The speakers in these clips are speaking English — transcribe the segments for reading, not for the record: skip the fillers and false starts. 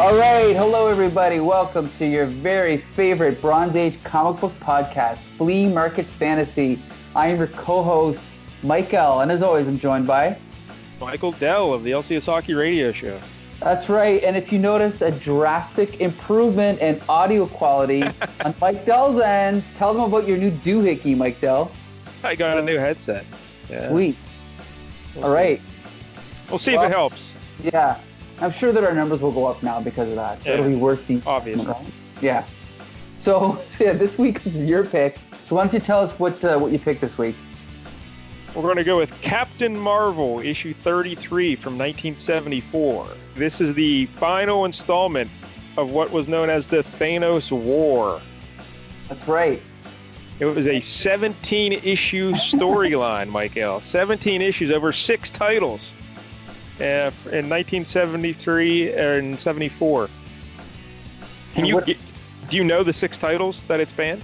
All right, hello everybody. Welcome to your very favorite Bronze Age comic book podcast, Flea Market Fantasy. I am your co-host, Mike-DELL, and as always, I'm joined by Mike-DELL of the LCS Hockey Radio Show. That's right, and if you notice a drastic improvement in audio quality on Mike-DELL's end, tell them about your new doohickey, Mike-DELL. I got a new headset. Yeah. Sweet. All right. We'll see if it helps. Yeah. I'm sure that our numbers will go up now because of that. So it'll be worth the obviously. Right? Yeah. So this week is your pick. So why don't you tell us what you picked this week? We're going to go with Captain Mar-VELL, issue 33 from 1974. This is the final installment of what was known as the THANOS War. That's right. It was a 17-issue storyline, Mike-DELL. 17 issues, over 6 titles. In 1973 and 74. Do you know the 6 titles that it spanned?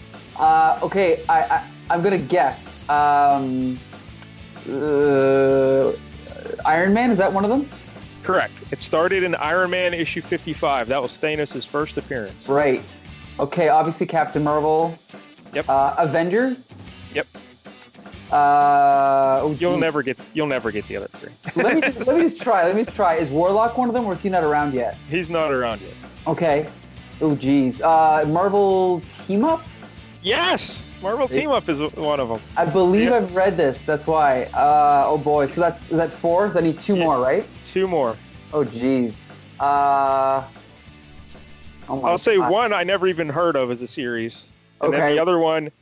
Okay, I'm gonna guess. Iron Man, is that one of them? Correct. It started in Iron Man issue 55. That was Thanos' first appearance. Right. Okay, obviously Captain Mar-VELL. Yep. Avengers. Yep. You'll never get the other 3. let me just try. Is Warlock one of them, or is he not around yet? He's not around yet. Okay. Oh geez. Marvel Team Up? Yes. Marvel Team Up is one of them. I believe I've read this. That's why. Oh boy. So that's 4. So I need 2 more, right? 2 more. Oh geez. I'll say one I never even heard of as a series. And then the other one,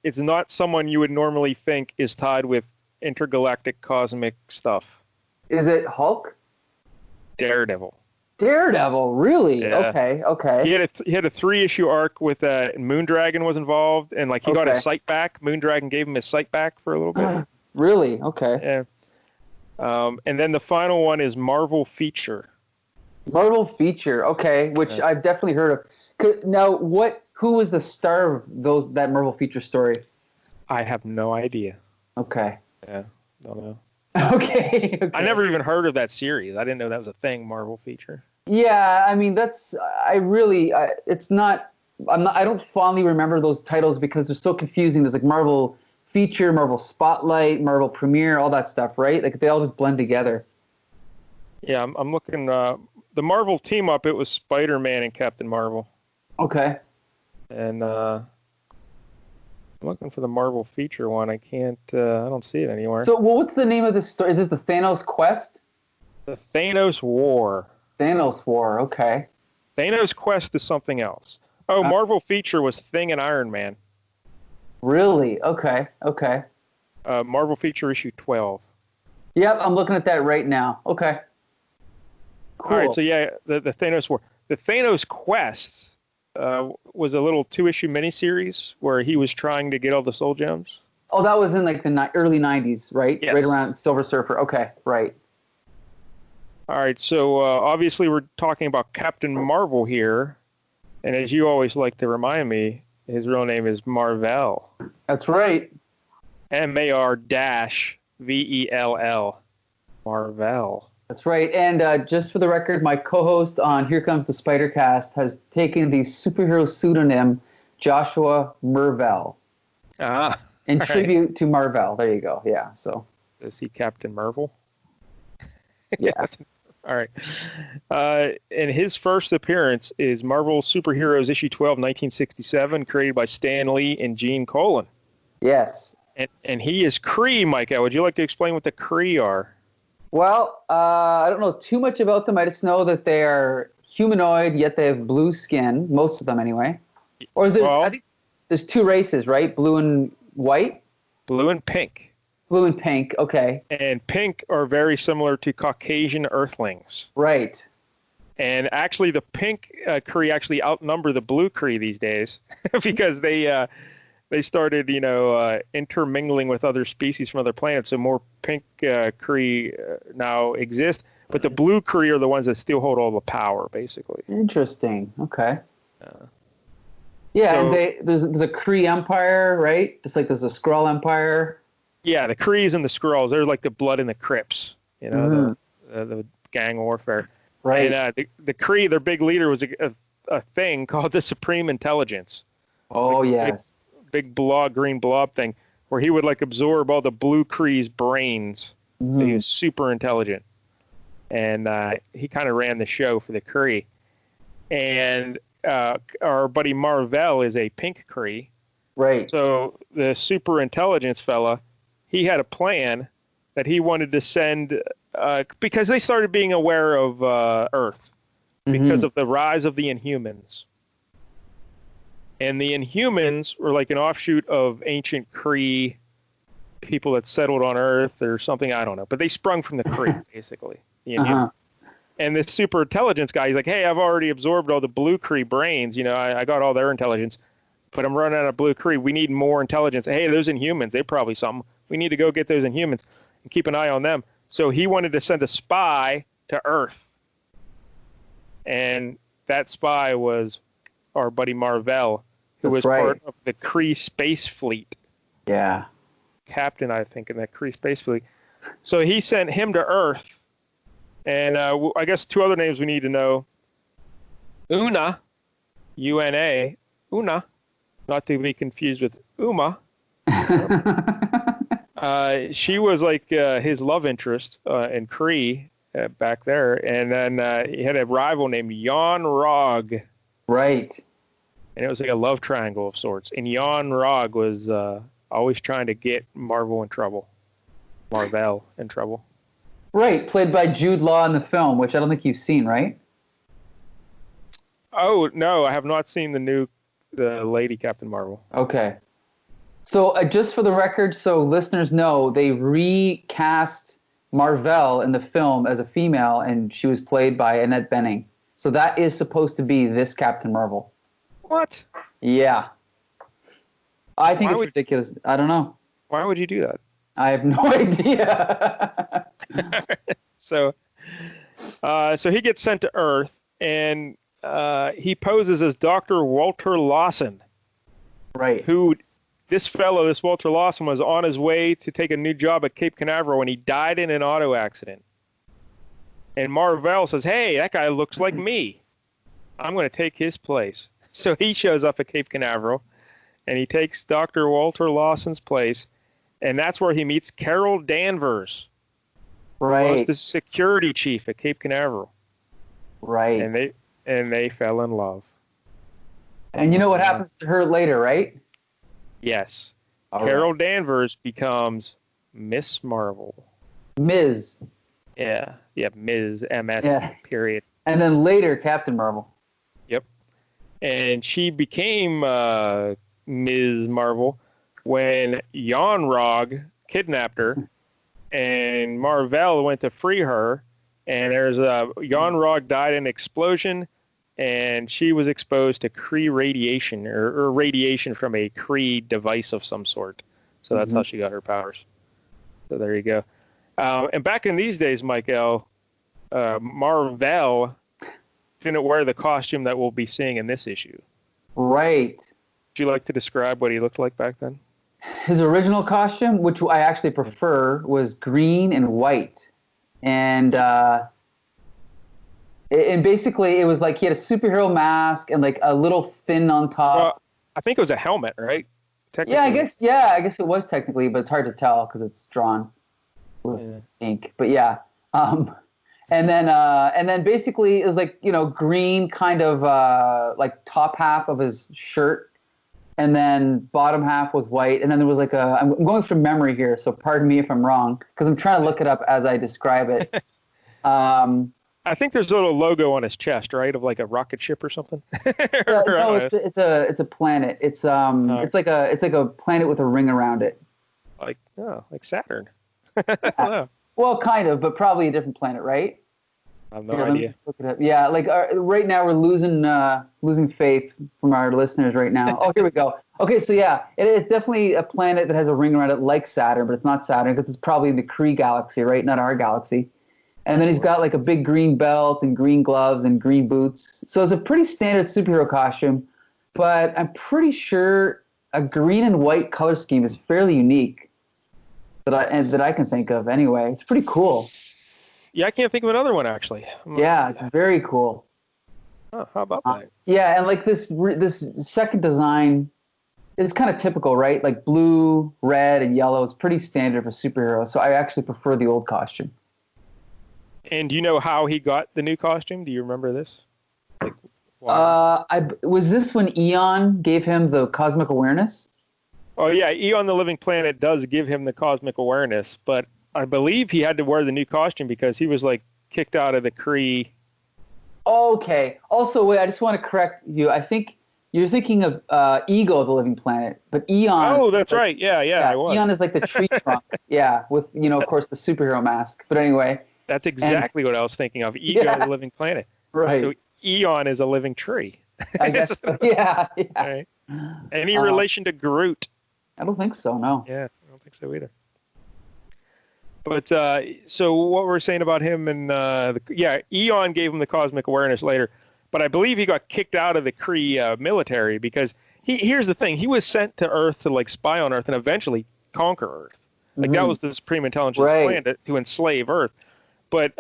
it's not someone you would normally think is tied with intergalactic cosmic stuff. Is it Hulk? Daredevil. Daredevil, really? Yeah. Okay. He had a 3-issue arc with Moondragon was involved, and he got his sight back. Moondragon gave him his sight back for a little bit. Really? Okay. Yeah. And then the final one is Mar-VELL Feature. Mar-VELL Feature, okay, which I've definitely heard of. Now, who was the star of that Mar-VELL Feature story? I have no idea. Okay. Yeah, don't know. Okay. I never even heard of that series. I didn't know that was a thing, Mar-VELL Feature. Yeah, I mean I don't fondly remember those titles because they're so confusing. There's Mar-VELL Feature, Mar-VELL Spotlight, Mar-VELL Premiere, all that stuff, right? They all just blend together. Yeah, I'm looking. The Marvel Team Up, it was Spider-Man and Captain Marvel. Okay. And I'm looking for the Mar-VELL Feature one. I don't see it anywhere. So, what's the name of this story? Is this the Thanos Quest? The Thanos War. Thanos War, okay. Thanos Quest is something else. Oh, Mar-VELL Feature was Thing and Iron Man. Really? Okay. Mar-VELL Feature issue 12. Yep, I'm looking at that right now. Okay. Cool. All right, so the Thanos War. The Thanos Quest was a little 2-issue miniseries where he was trying to get all the soul gems. Oh, that was in the early 90s, right? Yes. Right around Silver Surfer. Okay, right. All right, so obviously we're talking about Captain Mar-VELL here. And as you always like to remind me, his real name is Mar-VELL. That's right. M-A-R-VELL. Mar-VELL. That's right. And just for the record, my co-host on Here Comes the Spider-Cast has taken the superhero pseudonym Joshua Mar-VELL. In tribute to Mar-VELL. There you go. Yeah. So. Is he Captain Mar-VELL? Yeah. All right. And his first appearance is Marvel Superheroes issue 12, 1967, created by Stan Lee and Gene Colan. Yes. And he is Kree, Mike-DELL. Would you like to explain what the Kree are? Well, I don't know too much about them. I just know that they are humanoid, yet they have blue skin. Most of them, anyway. Or I think there's 2 races, right? Blue and white? Blue and pink. Blue and pink, okay. And pink are very similar to Caucasian Earthlings. Right. And actually, the pink Kree actually outnumber the blue Kree these days because they started, intermingling with other species from other planets. So more pink Kree now exist. But the blue Kree are the ones that still hold all the power, basically. Interesting. Okay. And there's a Kree Empire, right? Just like there's a Skrull Empire. Yeah, the Krees and the Skrulls, they're like the Blood and the Crips, the gang warfare. Right. And the Kree, their big leader, was a thing called the Supreme Intelligence. Oh, Like yes. big blob, green blob thing, where he would like absorb all the blue Kree's brains. So he was super intelligent. And he kind of ran the show for the Kree. And our buddy Mar-VELL is a pink Kree. Right. So the super intelligence fella, he had a plan that he wanted to send, because they started being aware of Earth because of the rise of the Inhumans. And the Inhumans were like an offshoot of ancient Kree people that settled on Earth or something, I don't know. But they sprung from the Kree, basically, the Inhumans. And this super intelligence guy, he's like, hey, I've already absorbed all the blue Kree brains. You know, I got all their intelligence, but I'm running out of blue Kree. We need more intelligence. Hey, those Inhumans, they're probably something. We need to go get those Inhumans and keep an eye on them. So he wanted to send a spy to Earth. And that spy was our buddy Mar-VELL, who was part of the Kree space fleet. Yeah. Captain, I think, in that Kree space fleet. So he sent him to Earth. And I guess two other names we need to know. Una, U-N-A, Una, not to be confused with Uma. She was like his love interest in Kree back there. And then he had a rival named Yon-Rogg. Right. And it was like a love triangle of sorts. And Yon-Rogg was always trying to get Mar-VELL in trouble. Right, played by Jude Law in the film, which I don't think you've seen, right? Oh, no, I have not seen the lady Captain Marvel. Okay. So just for the record, so listeners know, they recast Mar-VELL in the film as a female, and she was played by Annette Bening. So that is supposed to be this Captain Marvel. What? Yeah. I think it's ridiculous. I don't know. Why would you do that? I have no idea. So he gets sent to Earth, and he poses as Dr. Walter Lawson. Right. This Walter Lawson, was on his way to take a new job at Cape Canaveral, and he died in an auto accident. And Mar-VELL says, hey, that guy looks like me. I'm going to take his place. So he shows up at Cape Canaveral, and he takes Dr. Walter Lawson's place, and that's where he meets Carol Danvers. Right. Who was the security chief at Cape Canaveral. Right. And they fell in love. And you know what happens to her later, right? Yes. Carol Danvers becomes Miss Marvel. Ms. Yeah, Ms. MS, period. And then later, Captain Marvel. Yep. And she became Ms. Marvel when Yon-Rogg kidnapped her, and Mar-VELL went to free her, and Yon-Rogg died in an explosion, and she was exposed to Kree radiation, or radiation from a Kree device of some sort. So that's how she got her powers. So there you go. And back in these days, Mike-El, Mar-VELL didn't wear the costume that we'll be seeing in this issue. Right. Would you like to describe what he looked like back then? His original costume, which I actually prefer, was green and white. And basically it was like he had a superhero mask and like a little fin on top. Well, I think it was a helmet, right? Yeah, I guess it was technically, but it's hard to tell because it's drawn with ink. But yeah. And then basically it was like, green kind of like top half of his shirt. And then bottom half was white. And then there was like I'm going from memory here, so pardon me if I'm wrong, because I'm trying to look it up as I describe it. I think there's a little logo on his chest, right, of like a rocket ship or something. No, it's a planet. It's like a planet with a ring around it. Like Saturn. Well, kind of, but probably a different planet, right? I have no idea. Look it up. Yeah, like right now we're losing faith from our listeners right now. Oh, here we go. Okay, so yeah, it's definitely a planet that has a ring around it like Saturn, but it's not Saturn because it's probably the Kree galaxy, right? Not our galaxy. And then he's got like a big green belt and green gloves and green boots. So it's a pretty standard superhero costume, but I'm pretty sure a green and white color scheme is fairly unique that I can think of anyway. It's pretty cool. Yeah, I can't think of another one actually. Yeah, it's very cool. Oh, how about that? Yeah, and like this second design is kind of typical, right? Like blue, red, and yellow is pretty standard for superheroes. So I actually prefer the old costume. And do you know how he got the new costume? Do you remember this? Like, was this when Eon gave him the cosmic awareness? Oh yeah, Eon the Living Planet does give him the cosmic awareness, but I believe he had to wear the new costume because he was like kicked out of the Kree. Okay. Also, wait, I just want to correct you. I think you're thinking of Ego of the Living Planet, but Eon. Oh, that's right. Yeah, I was. Eon is like the tree trunk. Yeah, with of course, the superhero mask. But anyway. That's exactly what I was thinking of. Ego of the Living Planet. Right. So Eon is a living tree. I guess. So. Yeah. Right. Any relation to Groot? I don't think so. No. Yeah, I don't think so either. But so what we're saying about him and Eon gave him the cosmic awareness later, but I believe he got kicked out of the Kree military because here's the thing: he was sent to Earth to like spy on Earth and eventually conquer Earth. Like that was the Supreme Intelligence plan to enslave Earth. But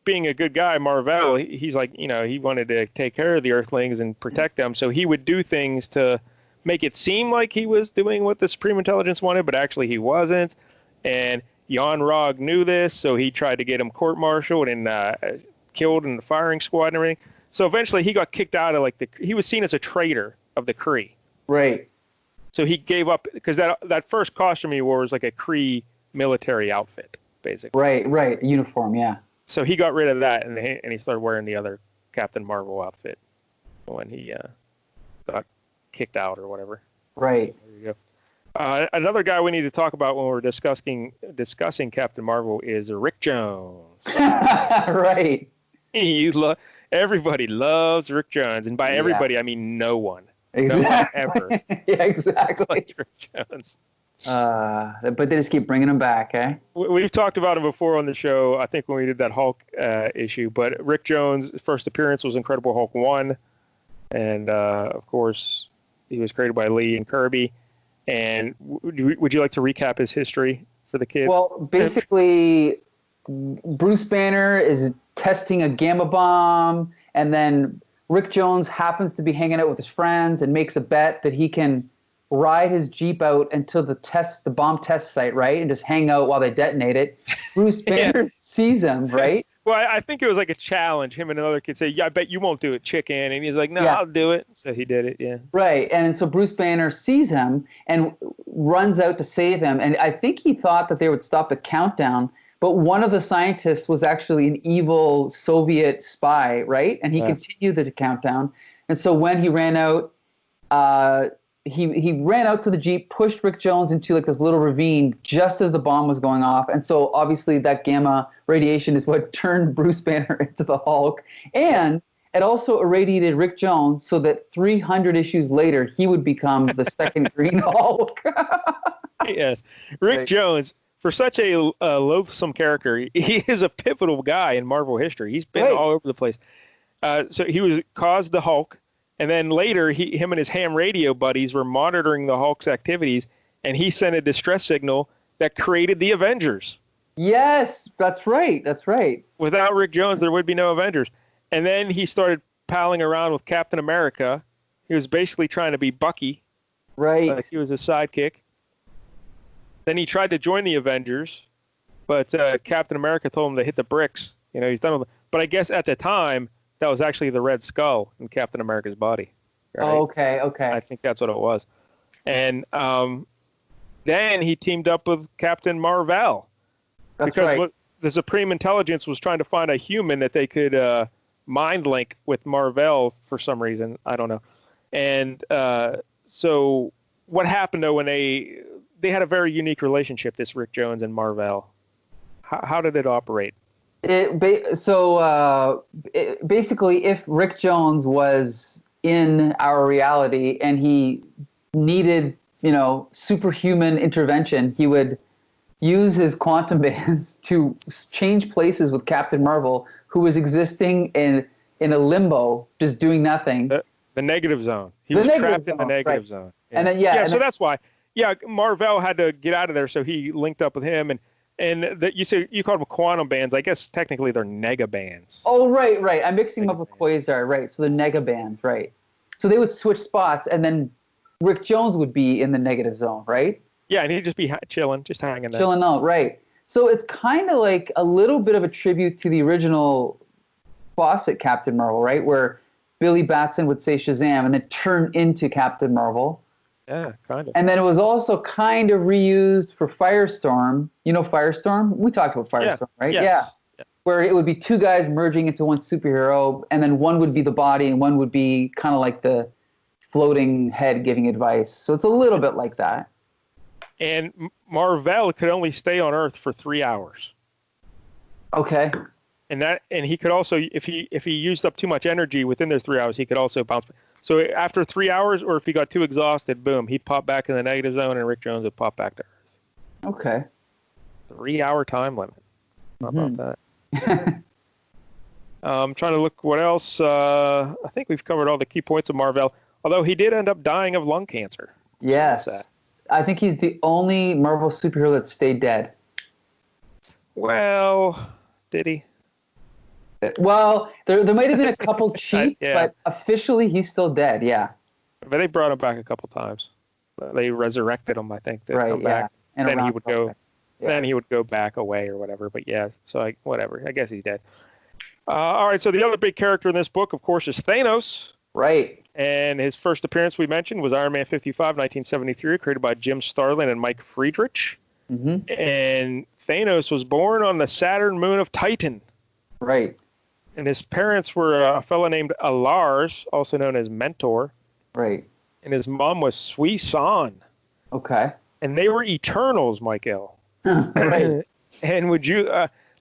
being a good guy, Mar-VELL, he's like, he wanted to take care of the Earthlings and protect them. So he would do things to make it seem like he was doing what the Supreme Intelligence wanted, but actually he wasn't. And Jan-Rog knew this, so he tried to get him court-martialed and killed in the firing squad and everything. So eventually he got kicked out of he was seen as a traitor of the Kree. Right. So he gave up because that first costume he wore was like a Kree military outfit, basically. Right. Uniform, yeah. So he got rid of that and he started wearing the other Captain Marvel outfit when he got kicked out or whatever. Right. There you go. Another guy we need to talk about when we're discussing Captain Marvel is Rick Jones. Right. Everybody loves Rick Jones, and by everybody I mean no one. Exactly. No one ever. Yeah, exactly. Like Rick Jones. But they just keep bringing him back, eh? We've talked about him before on the show, I think when we did that Hulk issue, but Rick Jones' first appearance was Incredible Hulk 1, and of course he was created by Lee and Kirby. And would you like to recap his history for the kids? Well, basically, Bruce Banner is testing a gamma bomb, and then Rick Jones happens to be hanging out with his friends and makes a bet that he can ride his Jeep out until the bomb test site, right? And just hang out while they detonate it. Bruce Banner sees him, right? Well, I think it was like a challenge. Him and another kid say, "Yeah, I bet you won't do it, chicken." And he's like, "No, I'll do it." So he did it, yeah. Right. And so Bruce Banner sees him and runs out to save him. And I think he thought that they would stop the countdown, but one of the scientists was actually an evil Soviet spy, right? And he continued the countdown. And so when he ran out, he ran out to the Jeep, pushed Rick Jones into like this little ravine just as the bomb was going off. And so obviously that gamma radiation is what turned Bruce Banner into the Hulk. And it also irradiated Rick Jones so that 300 issues later, he would become the second Green Hulk. Yes. Rick Jones, for such a loathsome character, he is a pivotal guy in Marvel history. He's been all over the place. So he caused the Hulk. And then later, him and his ham radio buddies were monitoring the Hulk's activities, and he sent a distress signal that created the Avengers. Yes, that's right. That's right. Without Rick Jones, there would be no Avengers. And then he started palling around with Captain America. He was basically trying to be Bucky. Right. Like he was a sidekick. Then he tried to join the Avengers, but Captain America told him to hit the bricks. He's done with it. But I guess at the time, that was actually the Red Skull in Captain America's body. Right? Oh, okay. I think that's what it was. And then he teamed up with Captain Mar-VELL. Because what the Supreme Intelligence was trying to find a human that they could mind link with Mar-VELL for some reason. I don't know. And so what happened, though, when they had a very unique relationship, this Rick Jones and Mar-VELL. How did it operate? Basically, if Rick Jones was in our reality and he needed, superhuman intervention, he would use his quantum bands to change places with Captain Marvel, who was existing in a limbo, just doing nothing. The negative zone. He was trapped in the negative zone. Yeah. And then, so that's why. Yeah, Mar-VELL had to get out of there, so he linked up with him, and And that you call them quantum bands. I guess technically they're nega bands. Oh, right. I'm mixing them up with quasar, right? So the nega bands, right? So they would switch spots, and then Rick Jones would be in the negative zone, right? Yeah, and he'd just be chilling, just hanging there. Chilling out, right? So it's kind of like a little bit of a tribute to the original Fawcett Captain Marvel, right? Where Billy Batson would say Shazam and then turn into Captain Marvel. Yeah, kind of. And then it was also kind of reused for Firestorm. You know Firestorm? We talked about Firestorm, right? Yes. Yeah. Where it would be two guys merging into one superhero, and then one would be the body and one would be kind of like the floating head giving advice. So it's a little bit like that. And Mar-VELL could only stay on Earth for 3 hours. Okay. And he could also, if he used up too much energy within those 3 hours, he could also bounce. So after 3 hours, or if he got too exhausted, boom, he'd pop back in the negative zone, and Rick Jones would pop back to Earth. Okay. 3 hour time limit. How about that? I'm trying to look what else. I think we've covered all the key points of Mar-VELL, although he did end up dying of lung cancer. Yes. I think he's the only Marvel superhero that stayed dead. Well, did he? Well, there might have been a couple cheats, but officially he's still dead, yeah. But they brought him back a couple times. They resurrected him, I think, to come back. And then he would go. Yeah. Then he would go back away or whatever. But yeah, so whatever. I guess he's dead. All right. So the other big character in this book, of course, is Thanos. Right. And his first appearance we mentioned was Iron Man 55, 1973, created by Jim Starlin and Mike Friedrich. Mm-hmm. And Thanos was born on the Saturn moon of Titan. Right. And his parents were a fellow named Alars, also known as Mentor. Right. And his mom was Sui San. Okay. And they were Eternals, Mike-El. Right. And would you,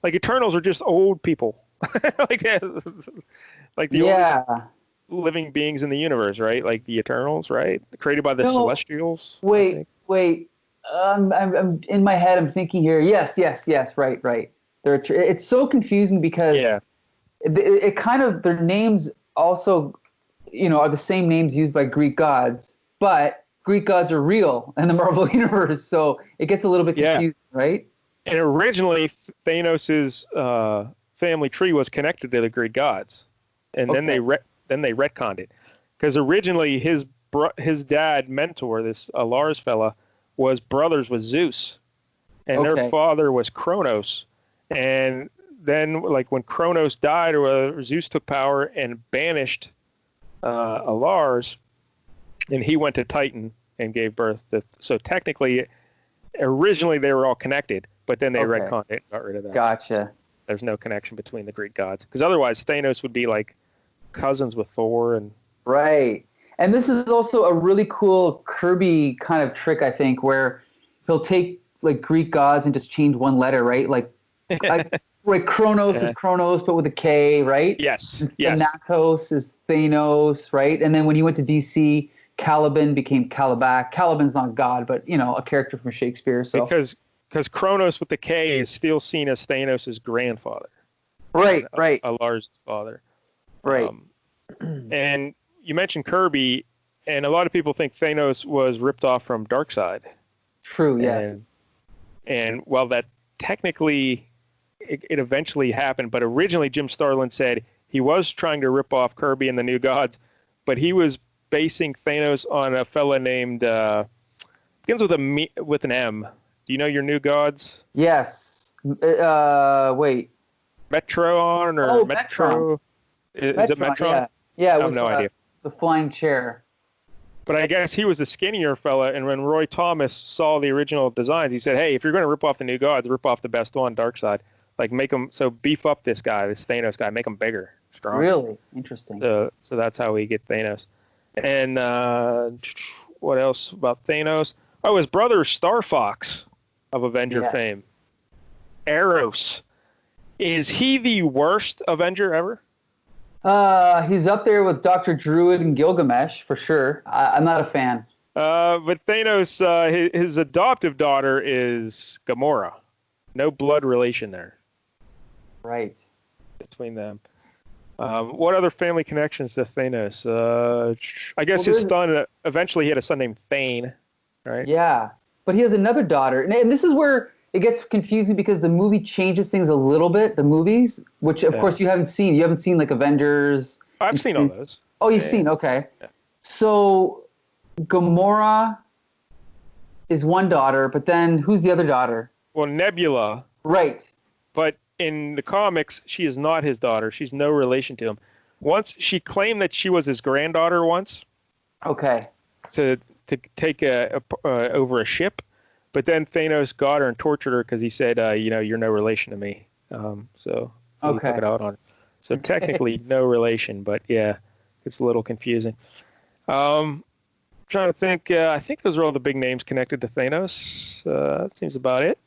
like Eternals are just old people. like the oldest living beings in the universe, right? Like the Eternals, right? Created by the Celestials. Wait. I'm in my head. I'm thinking here. Yes. Right. It's so confusing because it kind of, their names also, are the same names used by Greek gods, but Greek gods are real in the Marvel universe, so it gets a little bit confusing, right? And originally, Thanos's family tree was connected to the Greek gods, and then they retconned it, because originally his dad, Mentor, this Lars fella, was brothers with Zeus, and their father was Kronos, and then like when Kronos died, or Zeus took power and banished Lars, and he went to Titan and gave birth to. So technically, originally they were all connected, but then they retconned it and got rid of that. Gotcha. So there's no connection between the Greek gods, because otherwise Thanos would be like cousins with Thor and. Right. And this is also a really cool Kirby kind of trick, I think, where he'll take like Greek gods and just change one letter, right? Like Kronos is Kronos, but with a K, right? Yes. Thanatos is Thanos, right? And then when he went to DC, Caliban became Caliban. Caliban's not a god, but a character from Shakespeare. So because Kronos with the K is still seen as Thanos' grandfather. Right. Lars' father. Right. And you mentioned Kirby, and a lot of people think Thanos was ripped off from Darkseid. True, yes. And while that technically it eventually happened, but originally Jim Starlin said he was trying to rip off Kirby and the New Gods, but he was basing Thanos on a fella named begins with an M. Do you know your New Gods? Yes. Wait. Metron or Metro? Is it Metron? Yeah. I have no idea. The flying chair. But I guess he was the skinnier fella, and when Roy Thomas saw the original designs, he said, "Hey, if you're going to rip off the New Gods, rip off the best one, Darkseid. Like make him beef up this Thanos guy, make him bigger, stronger." Really interesting. So that's how we get Thanos. And what else about Thanos? Oh, his brother Star Fox of Avenger fame, Eros. Is he the worst Avenger ever? He's up there with Dr. Druid and Gilgamesh for sure. I'm not a fan. But Thanos, his adoptive daughter is Gamora. No blood relation there. Right. Between them. What other family connections to Thanos? I guess his son, eventually he had a son named Thane, right? Yeah. But he has another daughter. And this is where it gets confusing because the movie changes things a little bit. The movies, which of course you haven't seen. You haven't seen like Avengers. I've seen all those. Oh, you've seen. Okay. Yeah. So Gamora is one daughter, but then who's the other daughter? Well, Nebula. Right. But in the comics, she is not his daughter. She's no relation to him. Once she claimed that she was his granddaughter once. Okay. To take over a ship, but then Thanos got her and tortured her because he said, you're no relation to me. So he took it out on her. So technically no relation, but yeah, it's a little confusing. Trying to think. I think those are all the big names connected to Thanos. That seems about it.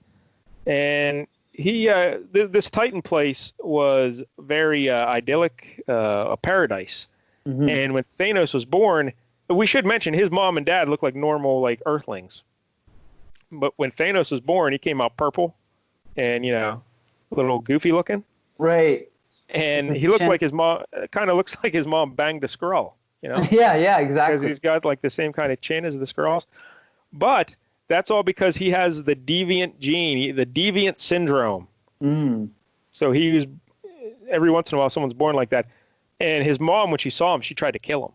And he, this Titan place was very idyllic, a paradise. Mm-hmm. And when Thanos was born, we should mention his mom and dad looked like normal, like Earthlings. But when Thanos was born, he came out purple and, a little goofy looking. Right. And he looked like his mom, kind of looks like his mom banged a Skrull, Yeah, exactly. Because he's got like the same kind of chin as the Skrulls. But that's all because he has the deviant gene, the deviant syndrome. Mm. So he was, every once in a while, someone's born like that. And his mom, when she saw him, she tried to kill him.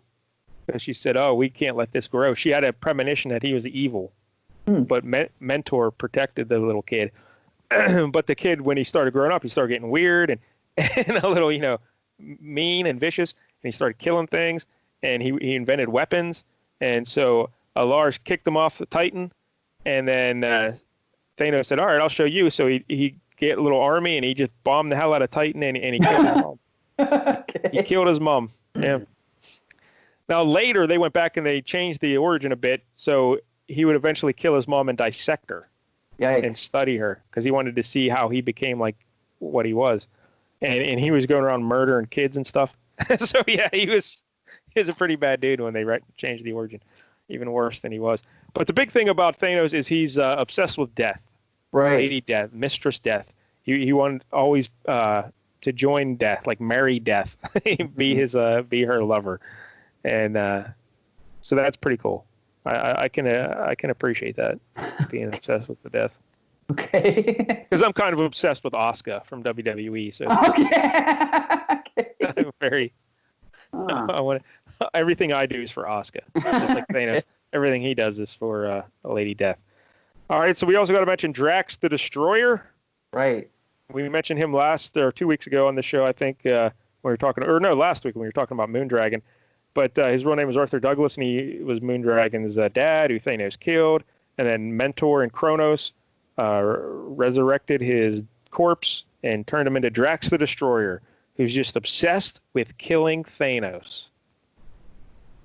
Because she said, we can't let this grow. She had a premonition that he was evil. But Mentor protected the little kid. But the kid, when he started growing up, he started getting weird and a little, mean and vicious. And he started killing things. And he invented weapons. And so Lars kicked him off the Titan. And then Thanos said, all right, I'll show you. So he get a little army and he just bombed the hell out of Titan and he killed his mom. Okay. He killed his mom. Yeah. Now later they went back and they changed the origin a bit. So he would eventually kill his mom and dissect her. Yikes. And study her because he wanted to see how he became like what he was. And he was going around murdering kids and stuff. So yeah, he was a pretty bad dude when they changed the origin. Even worse than he was. But the big thing about Thanos is he's obsessed with death. Right. Lady Death, Mistress Death. He wanted always to join death, like marry death, be her lover. And so that's pretty cool. I can appreciate that, being obsessed with the death. Okay. Because I'm kind of obsessed with Asuka from WWE. So I'm very. I want everything I do is for Asuka, just like Thanos. Everything he does is for Lady Death. All right, so we also got to mention Drax the Destroyer. Right. We mentioned him 2 weeks ago on the show, I think, when we were talking, last week when we were talking about Moondragon. But his real name was Arthur Douglas, and he was Moondragon's dad, who Thanos killed. And then Mentor and Kronos resurrected his corpse and turned him into Drax the Destroyer, who's just obsessed with killing Thanos.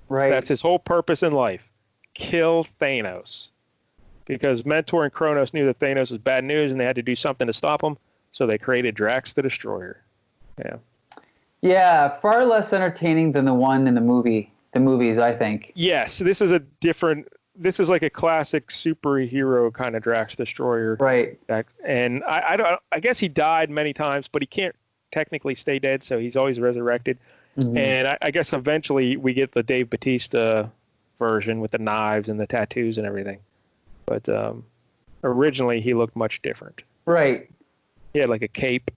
Right. That's his whole purpose in life. Kill Thanos. Because Mentor and Kronos knew that Thanos was bad news and they had to do something to stop him. So they created Drax the Destroyer. Yeah. Yeah, far less entertaining than the one in the movies, I think. Yes, this is like a classic superhero kind of Drax Destroyer. Right. And I guess he died many times, but he can't technically stay dead, so he's always resurrected. Mm-hmm. And I guess eventually we get the Dave Bautista version with the knives and the tattoos and everything. But originally he looked much different. Right. He had like a cape.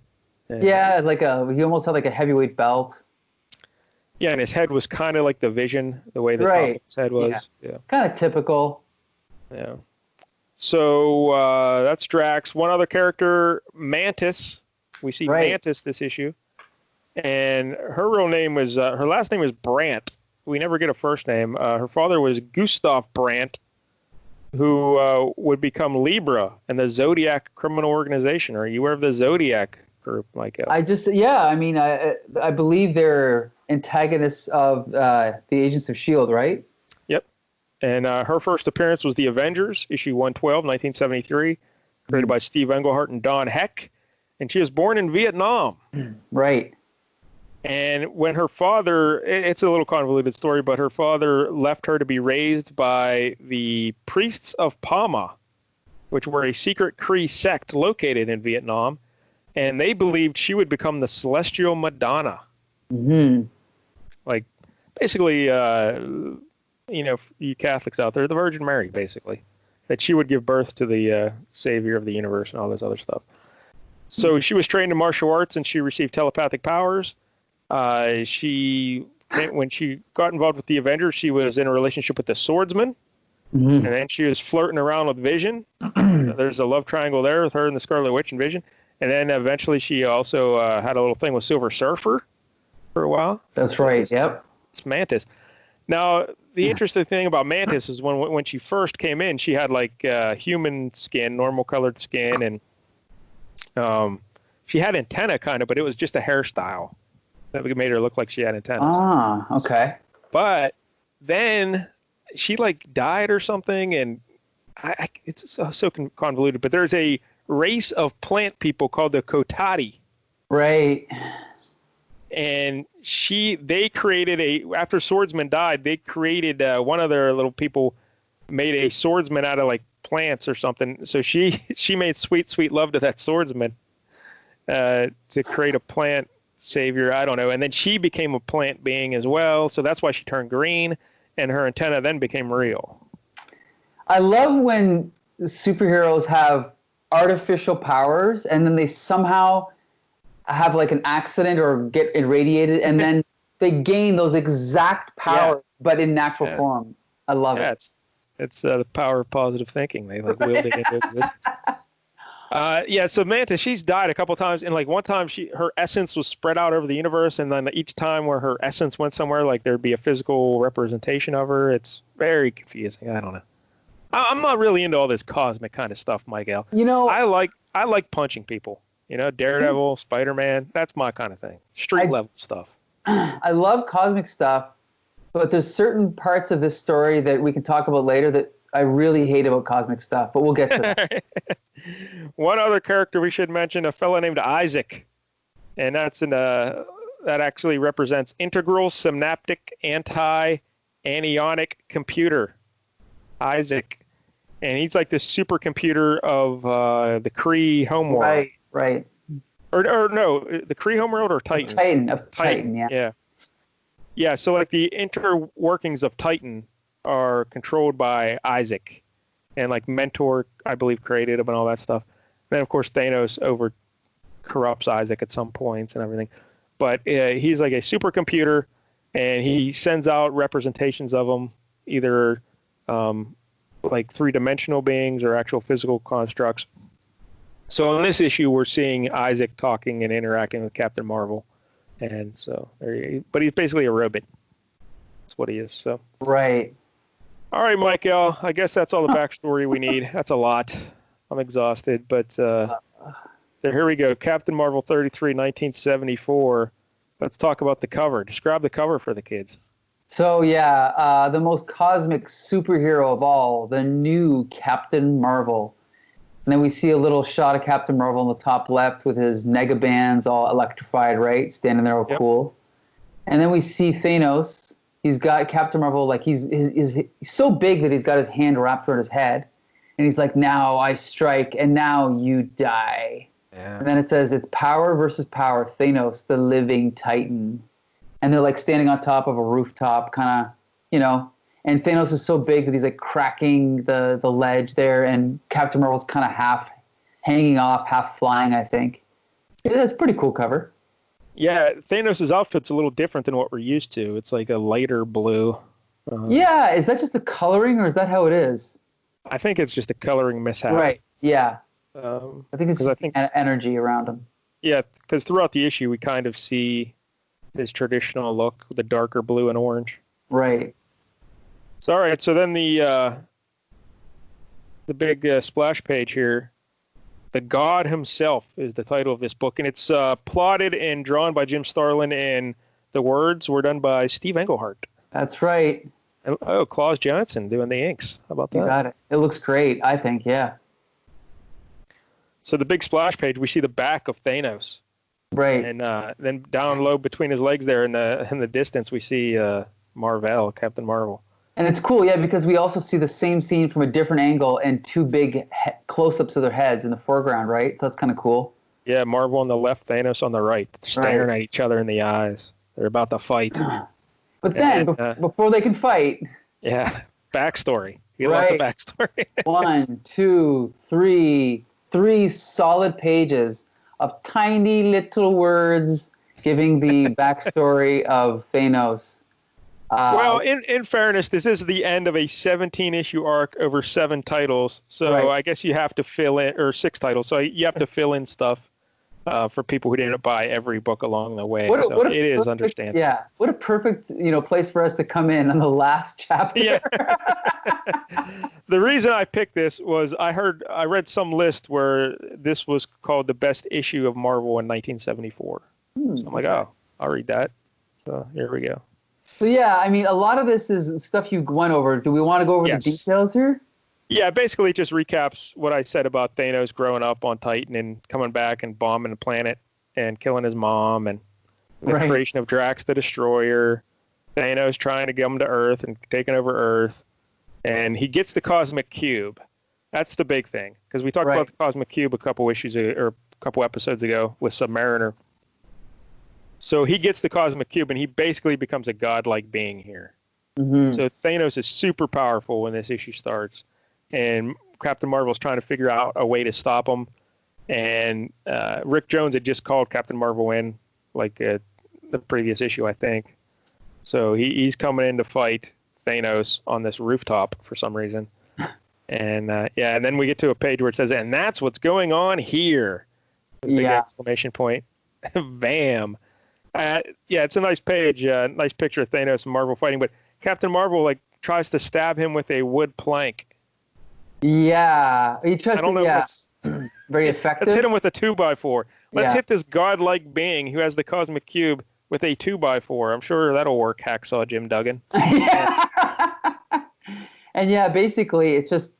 Yeah, he almost had like a heavyweight belt. Yeah, and his head was kind of like the Vision, the way the top of his head was. Yeah. Kind of typical. Yeah. So that's Drax. One other character, Mantis. We see Mantis this issue. And her real name was, her last name was Brandt. We never get a first name. Her father was Gustav Brandt, who would become Libra and the Zodiac criminal organization. Are you aware of the Zodiac group, Mike-DELL? I believe they're antagonists of the Agents of S.H.I.E.L.D., right? Yep. And her first appearance was The Avengers, issue 112, 1973, created by Steve Englehart and Don Heck. And she was born in Vietnam. Right. And when her father, it's a little convoluted story, but her father left her to be raised by the priests of Pama, which were a secret Cree sect located in Vietnam. And they believed she would become the Celestial Madonna. Mm-hmm. Like, basically, you Catholics out there, the Virgin Mary, basically. that she would give birth to the savior of the universe and all this other stuff. So she was trained in martial arts and she received telepathic powers. When she got involved with the Avengers, she was in a relationship with the Swordsman. And then she was flirting around with Vision. There's a love triangle there with her and the Scarlet Witch and Vision. And then eventually she also had a little thing with Silver Surfer for a while. That's right. Yep. It's Mantis. Now, the interesting thing about Mantis is when she first came in, she had like human skin, normal colored skin, and she had antenna kind of, but it was just a hairstyle that made her look like she had antennas. Ah, okay. But then she like died or something, and it's so convoluted. But there's a race of plant people called the Kotati. Right. And they created after Swordsman died, they created one of their little people made a swordsman out of like plants or something. So she made sweet love to that swordsman to create a plant savior. I don't know. And then she became a plant being as well. So that's why she turned green, and her antenna then became real. I love when superheroes have artificial powers and then they somehow have like an accident or get irradiated, and then they gain those exact powers, but in natural form. I love it. It's the power of positive thinking. They like willed it into existence. So Mantis, she's died a couple of times, and like one time her essence was spread out over the universe, and then each time where her essence went somewhere, like there'd be a physical representation of her. It's very confusing. I don't know. I'm not really into all this cosmic kind of stuff, Mike-El. You know, I like punching people. You know, Daredevil, Spider-Man, that's my kind of thing. Street level stuff. I love cosmic stuff, but there's certain parts of this story that we can talk about later that I really hate about cosmic stuff, but we'll get to that. One other character we should mention, a fellow named Isaac, and that actually represents integral synaptic anti-anionic computer. Isaac. And he's like this supercomputer of the Kree homeworld. Right. Or no, the Kree homeworld or Titan? Titan, yeah. Yeah, so like the interworkings of Titan are controlled by Isaac. And like Mentor, I believe, created him and all that stuff. Then, of course, Thanos corrupts Isaac at some points and everything. But he's like a supercomputer, and he sends out representations of them, either like three-dimensional beings or actual physical constructs. So in this issue, we're seeing Isaac talking and interacting with Captain Marvel, and so but he's basically a robot. That's what he is. So right. All right, Mike-El. I guess that's all the backstory we need. That's a lot. I'm exhausted, but so here we go. Captain Marvel 33, 1974. Let's talk about the cover. Describe the cover for the kids. So the most cosmic superhero of all, the new Captain Marvel. And then we see a little shot of Captain Marvel on the top left with his negabands all electrified, right? Standing there all cool. And then we see Thanos. He's got Captain Marvel, like he's so big that he's got his hand wrapped around his head. And he's like, now I strike, and now you die. Yeah. And then it says, it's power versus power, Thanos, the living Titan. And they're like standing on top of a rooftop, kind of, and Thanos is so big that he's like cracking the ledge there, and Captain Marvel's kind of half hanging off, half flying, I think. It's a pretty cool cover. Yeah, Thanos' outfit's a little different than what we're used to. It's like a lighter blue. Is that just the coloring, or is that how it is? I think it's just a coloring mishap. Right, yeah. I think it's energy around him. Yeah, because throughout the issue, we kind of see his traditional look with the darker blue and orange. Right. So, all right. So then the big splash page here, The God Himself is the title of this book. And it's plotted and drawn by Jim Starlin, and the words were done by Steve Englehart. That's right. Oh, Claus Johnson doing the inks. How about that? You got it. It looks great, I think, yeah. So the big splash page, we see the back of Thanos. Right. And then down low between his legs there in the distance, we see Mar-VELL, Captain Marvel. And it's cool, yeah, because we also see the same scene from a different angle and two big close-ups of their heads in the foreground, right? So that's kind of cool. Yeah, Marvel on the left, Thanos on the right, staring at each other in the eyes. They're about to fight. But then, before they can fight... Yeah, backstory. We get lots of backstory. 1, 2, 3, 3 solid pages of tiny little words giving the backstory of Thanos. Well, in fairness, this is the end of a 17-issue arc over 7 titles. So I guess you have to fill in, or 6 titles. So you have to fill in stuff for people who didn't buy every book along the way. So it is understandable. Yeah. What a perfect, place for us to come in on the last chapter. Yeah. The reason I picked this was I read some list where this was called the best issue of Marvel in 1974. So I'm like, oh, I'll read that. So here we go. So yeah, I mean, a lot of this is stuff you went over. Do we want to go over the details here? Yeah, basically it just recaps what I said about Thanos growing up on Titan and coming back and bombing the planet and killing his mom, and the creation of Drax the Destroyer, Thanos trying to get him to Earth and taking over Earth, and he gets the Cosmic Cube. That's the big thing, because we talked about the Cosmic Cube a couple episodes ago with Submariner. So he gets the Cosmic Cube, and he basically becomes a godlike being here. Mm-hmm. So Thanos is super powerful when this issue starts, and Captain Marvel's trying to figure out a way to stop him. And Rick Jones had just called Captain Marvel in, the previous issue, I think. So he's coming in to fight Thanos on this rooftop for some reason. And and then we get to a page where it says, "And that's what's going on here!" Big exclamation point. Bam. It's a nice page, nice picture of Thanos and Marvel fighting, but Captain Marvel tries to stab him with a wood plank. Yeah, he tries. I don't know if that's very effective. Let's hit him with a 2x4. Let's hit this godlike being who has the Cosmic Cube with a 2x4. I'm sure that'll work. Hacksaw Jim Duggan. And basically it's just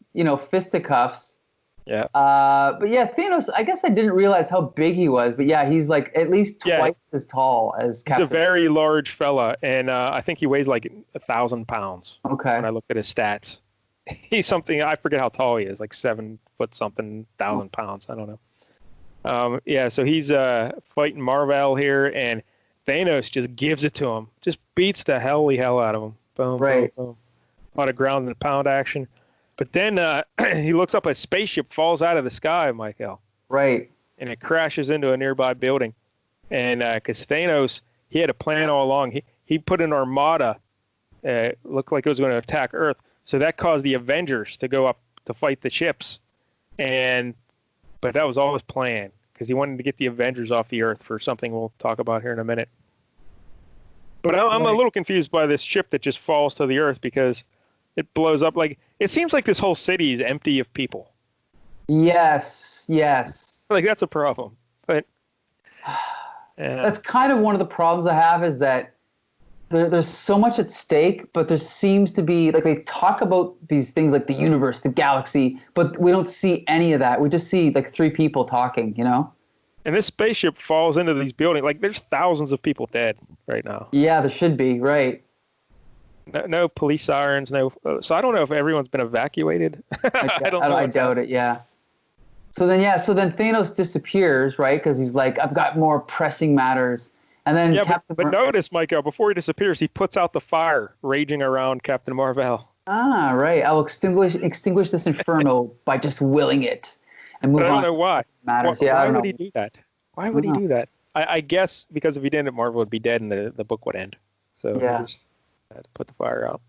fisticuffs. Yeah. But Thanos, I guess I didn't realize how big he was, but he's at least twice as tall as Captain. He's a very large fella, and I think he weighs 1,000 pounds. Okay. When I looked at his stats. He's something, I forget how tall he is, 7 foot something, 1,000 pounds. I don't know. So he's fighting Mar-VELL here, and Thanos just gives it to him. Just beats the hell out of him. Boom, boom, boom. A lot of ground and pound action. But then he looks up, a spaceship falls out of the sky, Mike-El. Right. And it crashes into a nearby building. And because Thanos, he had a plan all along. He put an armada, looked like it was going to attack Earth. So that caused the Avengers to go up to fight the ships. But that was all his plan, because he wanted to get the Avengers off the Earth for something we'll talk about here in a minute. But I'm a little confused by this ship that just falls to the Earth, because it blows up. It seems like this whole city is empty of people. Yes. That's a problem. But that's kind of one of the problems I have, is that there's so much at stake, but there seems to be, they talk about these things like the universe, the galaxy, but we don't see any of that. We just see 3 people talking, And this spaceship falls into these buildings. There's thousands of people dead right now. Yeah, there should be, right. No police sirens, no. So I don't know if everyone's been evacuated. I don't know. I doubt it. Yeah. So then Thanos disappears, right? Because he's I've got more pressing matters. And then but notice, Mike-El, before he disappears, he puts out the fire raging around Captain Mar-VELL. Ah, right. I'll extinguish this inferno by just willing it and move on. I don't know why. Matters. Why would he do that? Why would he do that? I guess because if he didn't, Marvel would be dead and the book would end. So he just had to put the fire out.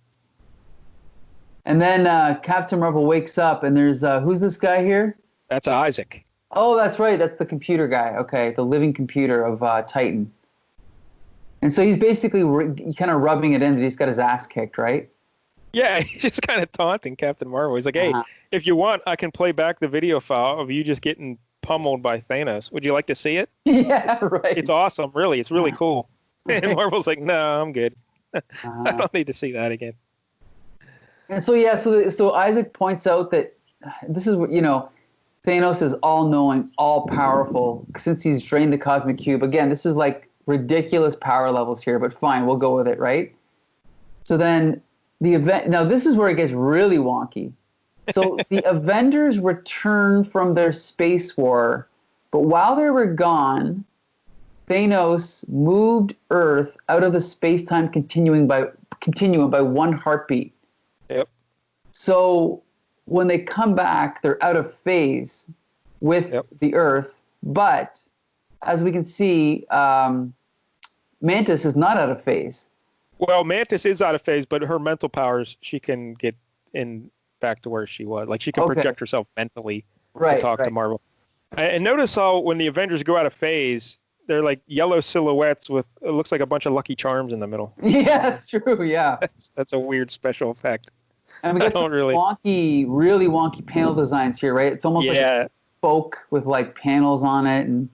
And then Captain Marvel wakes up, and there's who's this guy here? That's Isaac. Oh, that's right. That's the computer guy. Okay, the living computer of Titan. And so he's basically kind of rubbing it in that he's got his ass kicked, right? Yeah, he's just kind of taunting Captain Marvel. He's like, hey, if you want, I can play back the video file of you just getting pummeled by Thanos. Would you like to see it? Yeah, right. It's awesome, really. It's really cool. And Marvel's like, no, I'm good. I don't need to see that again. And so, so Isaac points out that this is what, Thanos is all-knowing, all-powerful, since he's drained the Cosmic Cube. Again, this is ridiculous power levels here, but fine, we'll go with it, right? So then now this is where it gets really wonky. So the Avengers return from their space war, but while they were gone, Thanos moved Earth out of the space-time continuum by one heartbeat. Yep. So when they come back, they're out of phase with the Earth. But as we can see, Mantis is not out of phase. Well, Mantis is out of phase, but her mental powers, she can get back to where she was. Like she can project herself mentally to talk to Mar-VELL. And notice how when the Avengers go out of phase, they're like yellow silhouettes with, it looks like a bunch of Lucky Charms in the middle. Yeah, that's true. Yeah. That's a weird special effect. And we got some wonky, really wonky panel designs here, right? It's almost like a spoke with like panels on it. And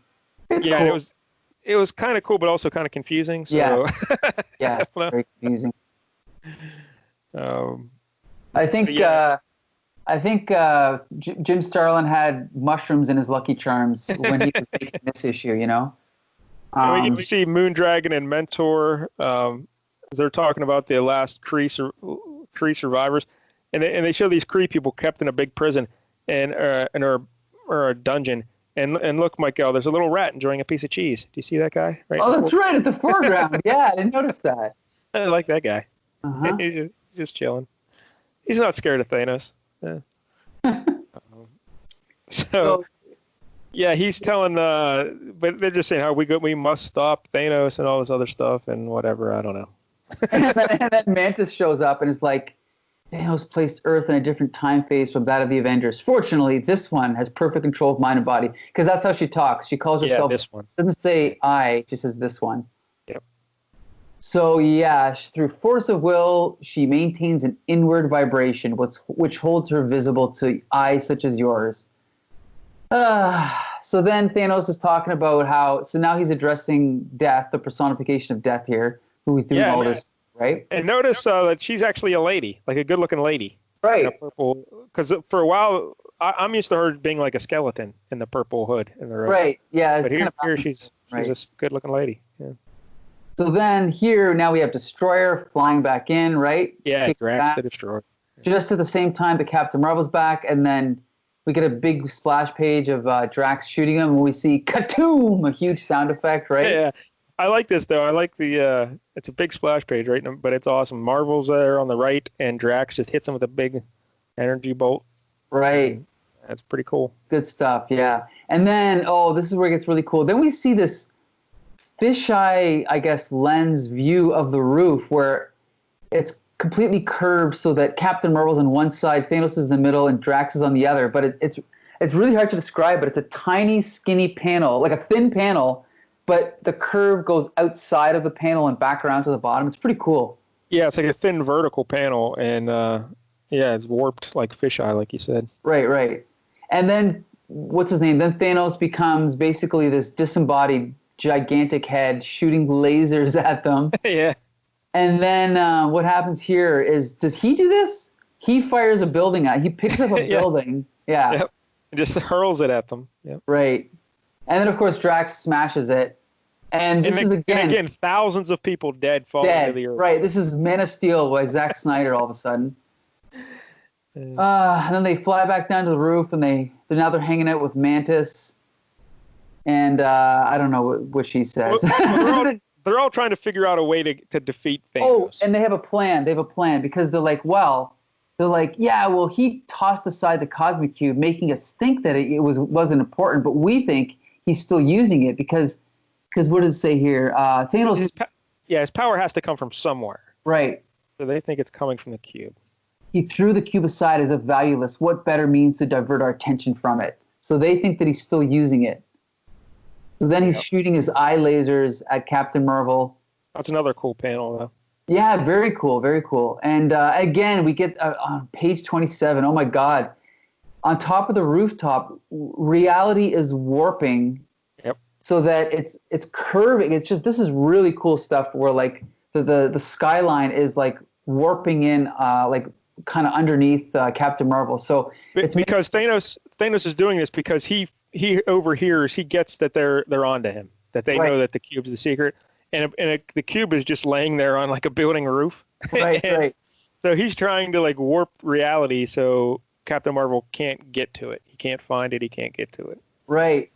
it's cool. It was kind of cool, but also kind of confusing. So. Yeah, it's very confusing. I think Jim Starlin had mushrooms in his Lucky Charms when he was making this issue, you know? We get to see Moondragon and Mentor. They're talking about the last Kree survivors. And they show these Kree people kept in a big prison or a dungeon. And look, Mike-El, there's a little rat enjoying a piece of cheese. Do you see that guy? Right. Oh, that's right, at the foreground. Yeah, I didn't notice that. I like that guy. He's just chilling. He's not scared of Thanos. Yeah. Yeah, he's telling, but they're just saying how we must stop Thanos and all this other stuff and whatever. I don't know. and then Mantis shows up and is like, Thanos placed Earth in a different time phase from that of the Avengers. Fortunately, this one has perfect control of mind and body, because that's how she talks. She calls herself. This one doesn't say I, she says this one. Yep. So through force of will, she maintains an inward vibration, which holds her visible to eyes such as yours. So then Thanos is talking about how. So now he's addressing Death, the personification of Death here, who is doing all this. Right. And notice that she's actually a lady, like a good-looking lady. Right. In a purple, because for a while, I'm used to her being like a skeleton in the purple hood. Right. Yeah. But here she's a good-looking lady. Yeah. So then now we have Destroyer flying back in, right? Yeah, Drax the Destroyer. Just at the same time, the Captain Marvel's back, and then we get a big splash page of Drax shooting him, and we see Katoom, a huge sound effect, right? Yeah. I like this, though. I like the, it's a big splash page, right? But it's awesome. Marvel's there on the right, and Drax just hits him with a big energy bolt. Right. That's pretty cool. Good stuff, yeah. And then, this is where it gets really cool. Then we see this fisheye, I guess, lens view of the roof where it's completely curved so that Captain Marvel's on one side, Thanos is in the middle, and Drax is on the other. But it's really hard to describe, but it's a tiny, skinny panel, like a thin panel, but the curve goes outside of the panel and back around to the bottom. It's pretty cool. Yeah, it's like a thin vertical panel, and it's warped like fisheye, like you said. Right. And then, what's his name? Then Thanos becomes basically this disembodied gigantic head shooting lasers at them. Yeah. And then what happens here is, does he do this? He fires a building at. He picks up a building. Yeah. Yep. And just hurls it at them. Yep. Right. And then, of course, Drax smashes it. And this is again, thousands of people falling to the earth. Right. This is Man of Steel by Zack Snyder all of a sudden. And then they fly back down to the roof, and they're hanging out with Mantis. And I don't know what she says. Well, they're all trying to figure out a way to defeat Thanos. Oh, and they have a plan. Because they're like, he tossed aside the Cosmic Cube, making us think that it wasn't important, but we think he's still using it because what does it say here? Thanos. His power has to come from somewhere. Right. So they think it's coming from the cube. He threw the cube aside as if valueless. What better means to divert our attention from it? So they think that he's still using it. So then he's shooting his eye lasers at Captain Mar-VELL. That's another cool panel, though. Yeah, very cool, very cool. And again, we get on page 27, oh my God. On top of the rooftop, reality is warping. Yep. So that it's curving. It's just, this is really cool stuff where like the skyline is like warping in like kind of underneath Captain Mar-VELL. So it's because Thanos is doing this because he overhears, he gets that they're onto him, that they know that the cube's the secret, and the cube is just laying there on like a building roof. Right. So he's trying to like warp reality so Captain Mar-VELL can't get to it. He can't find it. He can't get to it. Right.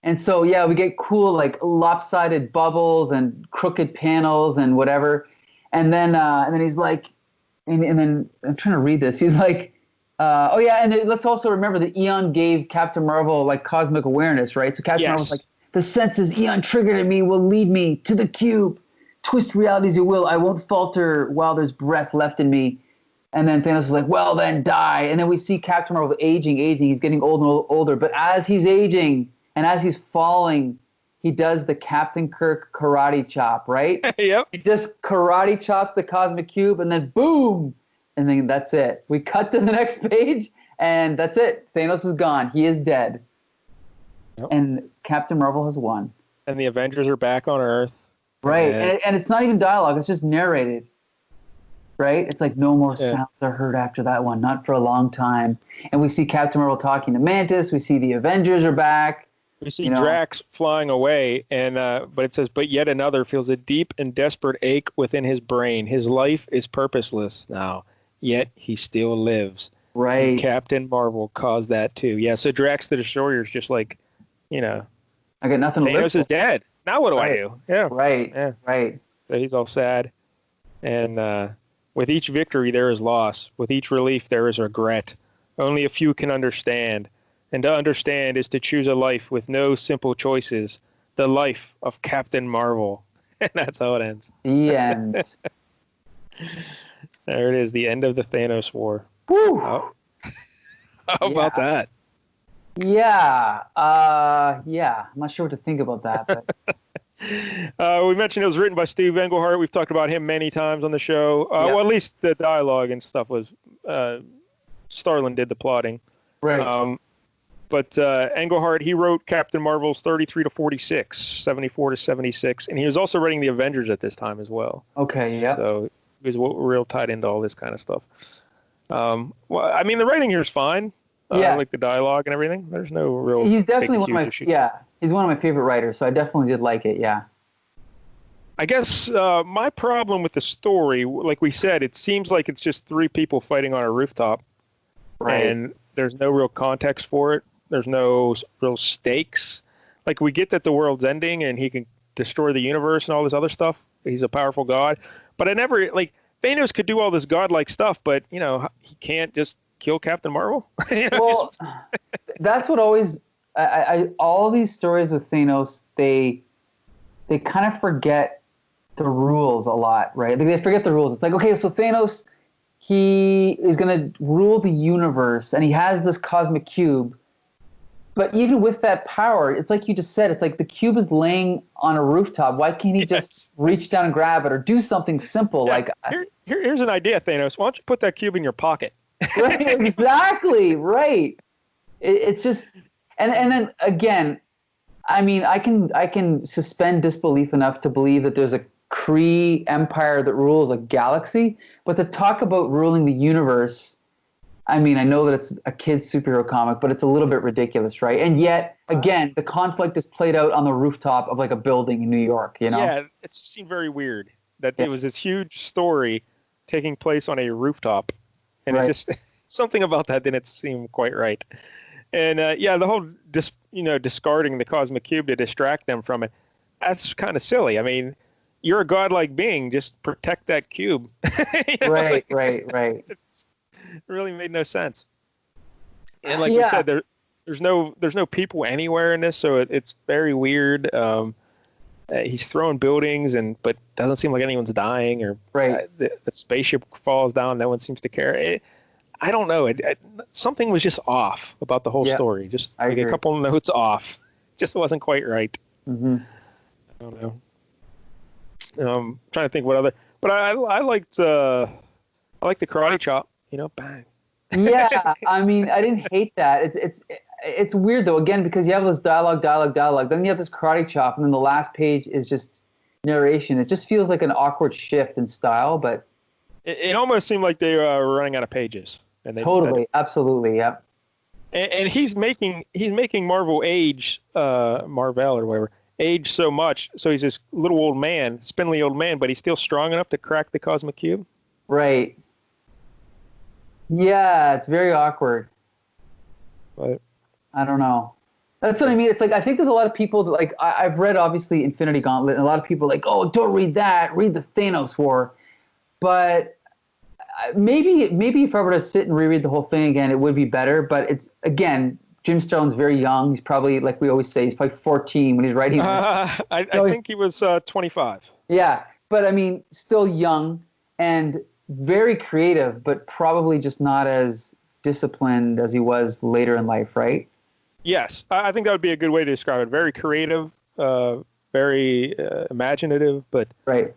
And so we get cool like lopsided bubbles and crooked panels and whatever, and then he's like, and then I'm trying to read this. He's like, oh yeah, and let's also remember that Eon gave Captain Marvel like cosmic awareness, right? So Captain Marvel's like, the senses Eon triggered in me will lead me to the cube. Twist reality as you will, I won't falter while there's breath left in me. And then Thanos is like, well, then die. And then we see Captain Marvel aging. He's getting older and older. But as he's aging and as he's falling, he does the Captain Kirk karate chop, right? Yep. He just karate chops the cosmic cube, and then boom, and then that's it. We cut to the next page, and that's it. Thanos is gone. He is dead. Yep. And Captain Marvel has won. And the Avengers are back on Earth. Right, and it's not even dialogue. It's just narrated. Right? It's like no more sounds are heard after that one, not for a long time. And we see Captain Marvel talking to Mantis. We see the Avengers are back. We see Drax flying away, and but it says, but yet another feels a deep and desperate ache within his brain. His life is purposeless now, yet he still lives. Right. And Captain Marvel caused that too. Yeah, so Drax the Destroyer is just like, I got nothing to live for. Thanos is dead. Now what do I do? Yeah. Right. Yeah. Right. So he's all sad. And with each victory, there is loss. With each relief, there is regret. Only a few can understand. And to understand is to choose a life with no simple choices. The life of Captain Marvel. And that's how it ends. The end. There it is. The end of the Thanos War. Woo. Oh. How about that? Yeah. Yeah. I'm not sure what to think about that. But... we mentioned it was written by Steve Englehart. We've talked about him many times on the show. Well, at least the dialogue and stuff was Starlin did the plotting. Right. But Englehart, he wrote Captain Marvel's 33 to 46, 74 to 76, and he was also writing the Avengers at this time as well. Okay, yeah. So he was real tied into all this kind of stuff. Well, I mean, the writing here is fine. I like the dialogue and everything. There's no real. He's definitely one of my he's one of my favorite writers, so I definitely did like it. Yeah. I guess my problem with the story, like we said, it seems like it's just three people fighting on a rooftop, right? And there's no real context for it. There's no real stakes. Like, we get that the world's ending and he can destroy the universe and all this other stuff. He's a powerful god, but I never Thanos could do all this godlike stuff, but he can't just kill Captain Marvel. Well, that's what always all these stories with Thanos, they kind of forget the rules a lot, right? They forget the rules. It's like, okay, so Thanos, he is going to rule the universe, and he has this cosmic cube. But even with that power, it's like you just said, it's like the cube is laying on a rooftop. Why can't he just reach down and grab it or do something simple? Yeah. Here's an idea, Thanos. Why don't you put that cube in your pocket? Right, exactly, right. It's just, and then again, I mean, I can suspend disbelief enough to believe that there's a Kree empire that rules a galaxy, but to talk about ruling the universe, I mean, I know that it's a kid's superhero comic, but it's a little bit ridiculous, right? And yet, again, the conflict is played out on the rooftop of like a building in New York, Yeah, it seemed very weird that it was this huge story taking place on a rooftop. And it just, something about that didn't seem quite right. And the whole, discarding the cosmic cube to distract them from it, that's kind of silly. I mean, you're a godlike being, just protect that cube. Right. It really made no sense. And like we said, there's no people anywhere in this, so it's very weird. He's throwing buildings, but doesn't seem like anyone's dying, or the spaceship falls down. No one seems to care. I don't know. Something was just off about the whole story. Just like a couple notes off. Just wasn't quite right. Mm-hmm. I don't know. Trying to think what other. But I liked the karate chop. Bang. Yeah, I mean, I didn't hate that. It's weird though, again, because you have this dialogue. Then you have this karate chop, and then the last page is just narration. It just feels like an awkward shift in style, but it almost seemed like they were running out of pages. And totally, absolutely, yep. And he's making Marvel age, Mar-VELL or whatever, age so much, so he's this little old man, spindly old man, but he's still strong enough to crack the cosmic cube. Right. Yeah, it's very awkward. But I don't know. That's what I mean. It's like, I think there's a lot of people that, like, I've read obviously Infinity Gauntlet, and a lot of people are like, oh, don't read that. Read the Thanos War. But maybe if I were to sit and reread the whole thing again, it would be better. But it's again, Jim Starlin's very young. He's probably, like we always say, he's probably 14 when he's writing this. I think he was 25. Yeah, but I mean, still young and very creative, but probably just not as disciplined as he was later in life, right? Yes, I think that would be a good way to describe it. Very creative, very imaginative, but right.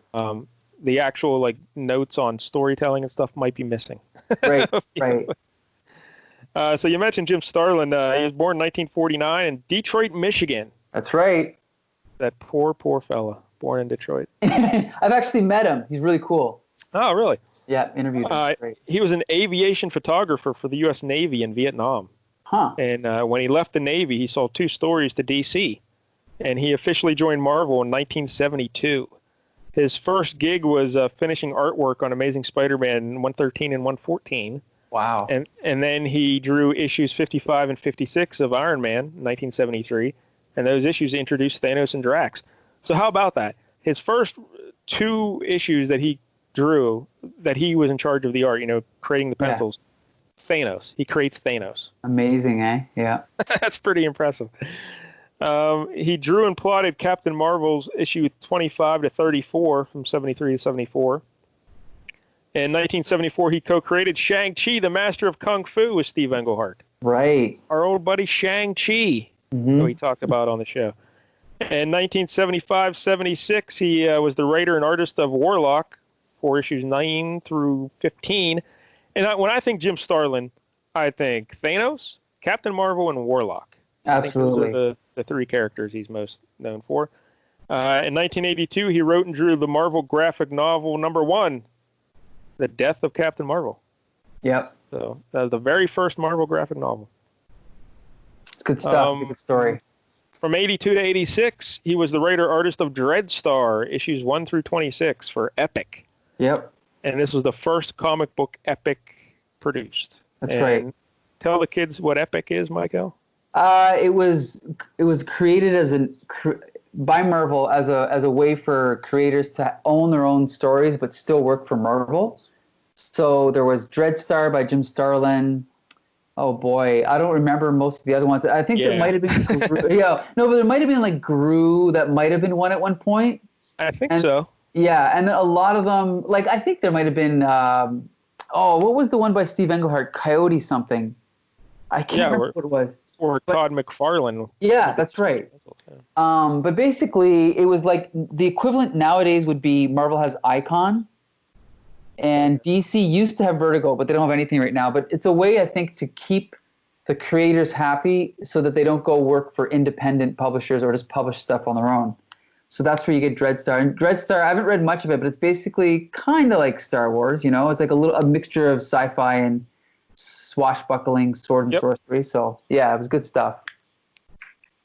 The actual like notes on storytelling and stuff might be missing. Right, right. So you mentioned Jim Starlin. He was born in 1949 in Detroit, Michigan. That's right. That poor fella, born in Detroit. I've actually met him. He's really cool. Oh, really? Yeah, interviewed him. He was an aviation photographer for the U.S. Navy in Vietnam. Huh. And when he left the Navy, he sold 2 stories to D.C. And he officially joined Marvel in 1972. His first gig was finishing artwork on Amazing Spider-Man 113 and 114. Wow. And then he drew issues 55 and 56 of Iron Man in 1973. And those issues introduced Thanos and Drax. So how about that? His first 2 issues that he drew, that he was in charge of the art, creating the pencils, Thanos. He creates Thanos. Amazing, eh? Yeah. That's pretty impressive. He drew and plotted Captain Marvel's issue 25 to 34 from 73 to 74. In 1974, he co-created Shang-Chi, the Master of Kung Fu, with Steve Englehart. Right. Our old buddy Shang-Chi, who we talked about on the show. In 1975-76, he was the writer and artist of Warlock for issues 9 through 15. And when I think Jim Starlin, I think Thanos, Captain Marvel, and Warlock. Absolutely. I think those are the 3 characters he's most known for. In 1982, he wrote and drew the Marvel graphic novel #1, The Death of Captain Marvel. Yep. So that was the very first Marvel graphic novel. It's good stuff. Good story. From 82 to 86, he was the writer-artist of Dreadstar, issues 1 through 26 for Epic. Yep. And this was the first comic book Epic produced. That's right. Tell the kids what Epic is, Mike-El. It was created by Marvel as a way for creators to own their own stories but still work for Marvel. So there was Dreadstar by Jim Starlin. Oh boy, I don't remember most of the other ones. I think there might have been but there might have been like Gru that might have been one at one point. I think so. Yeah, and then a lot of them, like I think there might have been what was the one by Steve Englehart? Coyote something. I can't remember what it was. Or Todd McFarlane. Yeah, that's right. But basically, it was like the equivalent nowadays would be Marvel has Icon, and DC used to have Vertigo, but they don't have anything right now. But it's a way, I think, to keep the creators happy so that they don't go work for independent publishers or just publish stuff on their own. So that's where you get Dreadstar. And Dreadstar, I haven't read much of it, but it's basically kind of like Star Wars, It's like a mixture of sci-fi and swashbuckling sword and sorcery. So yeah, it was good stuff.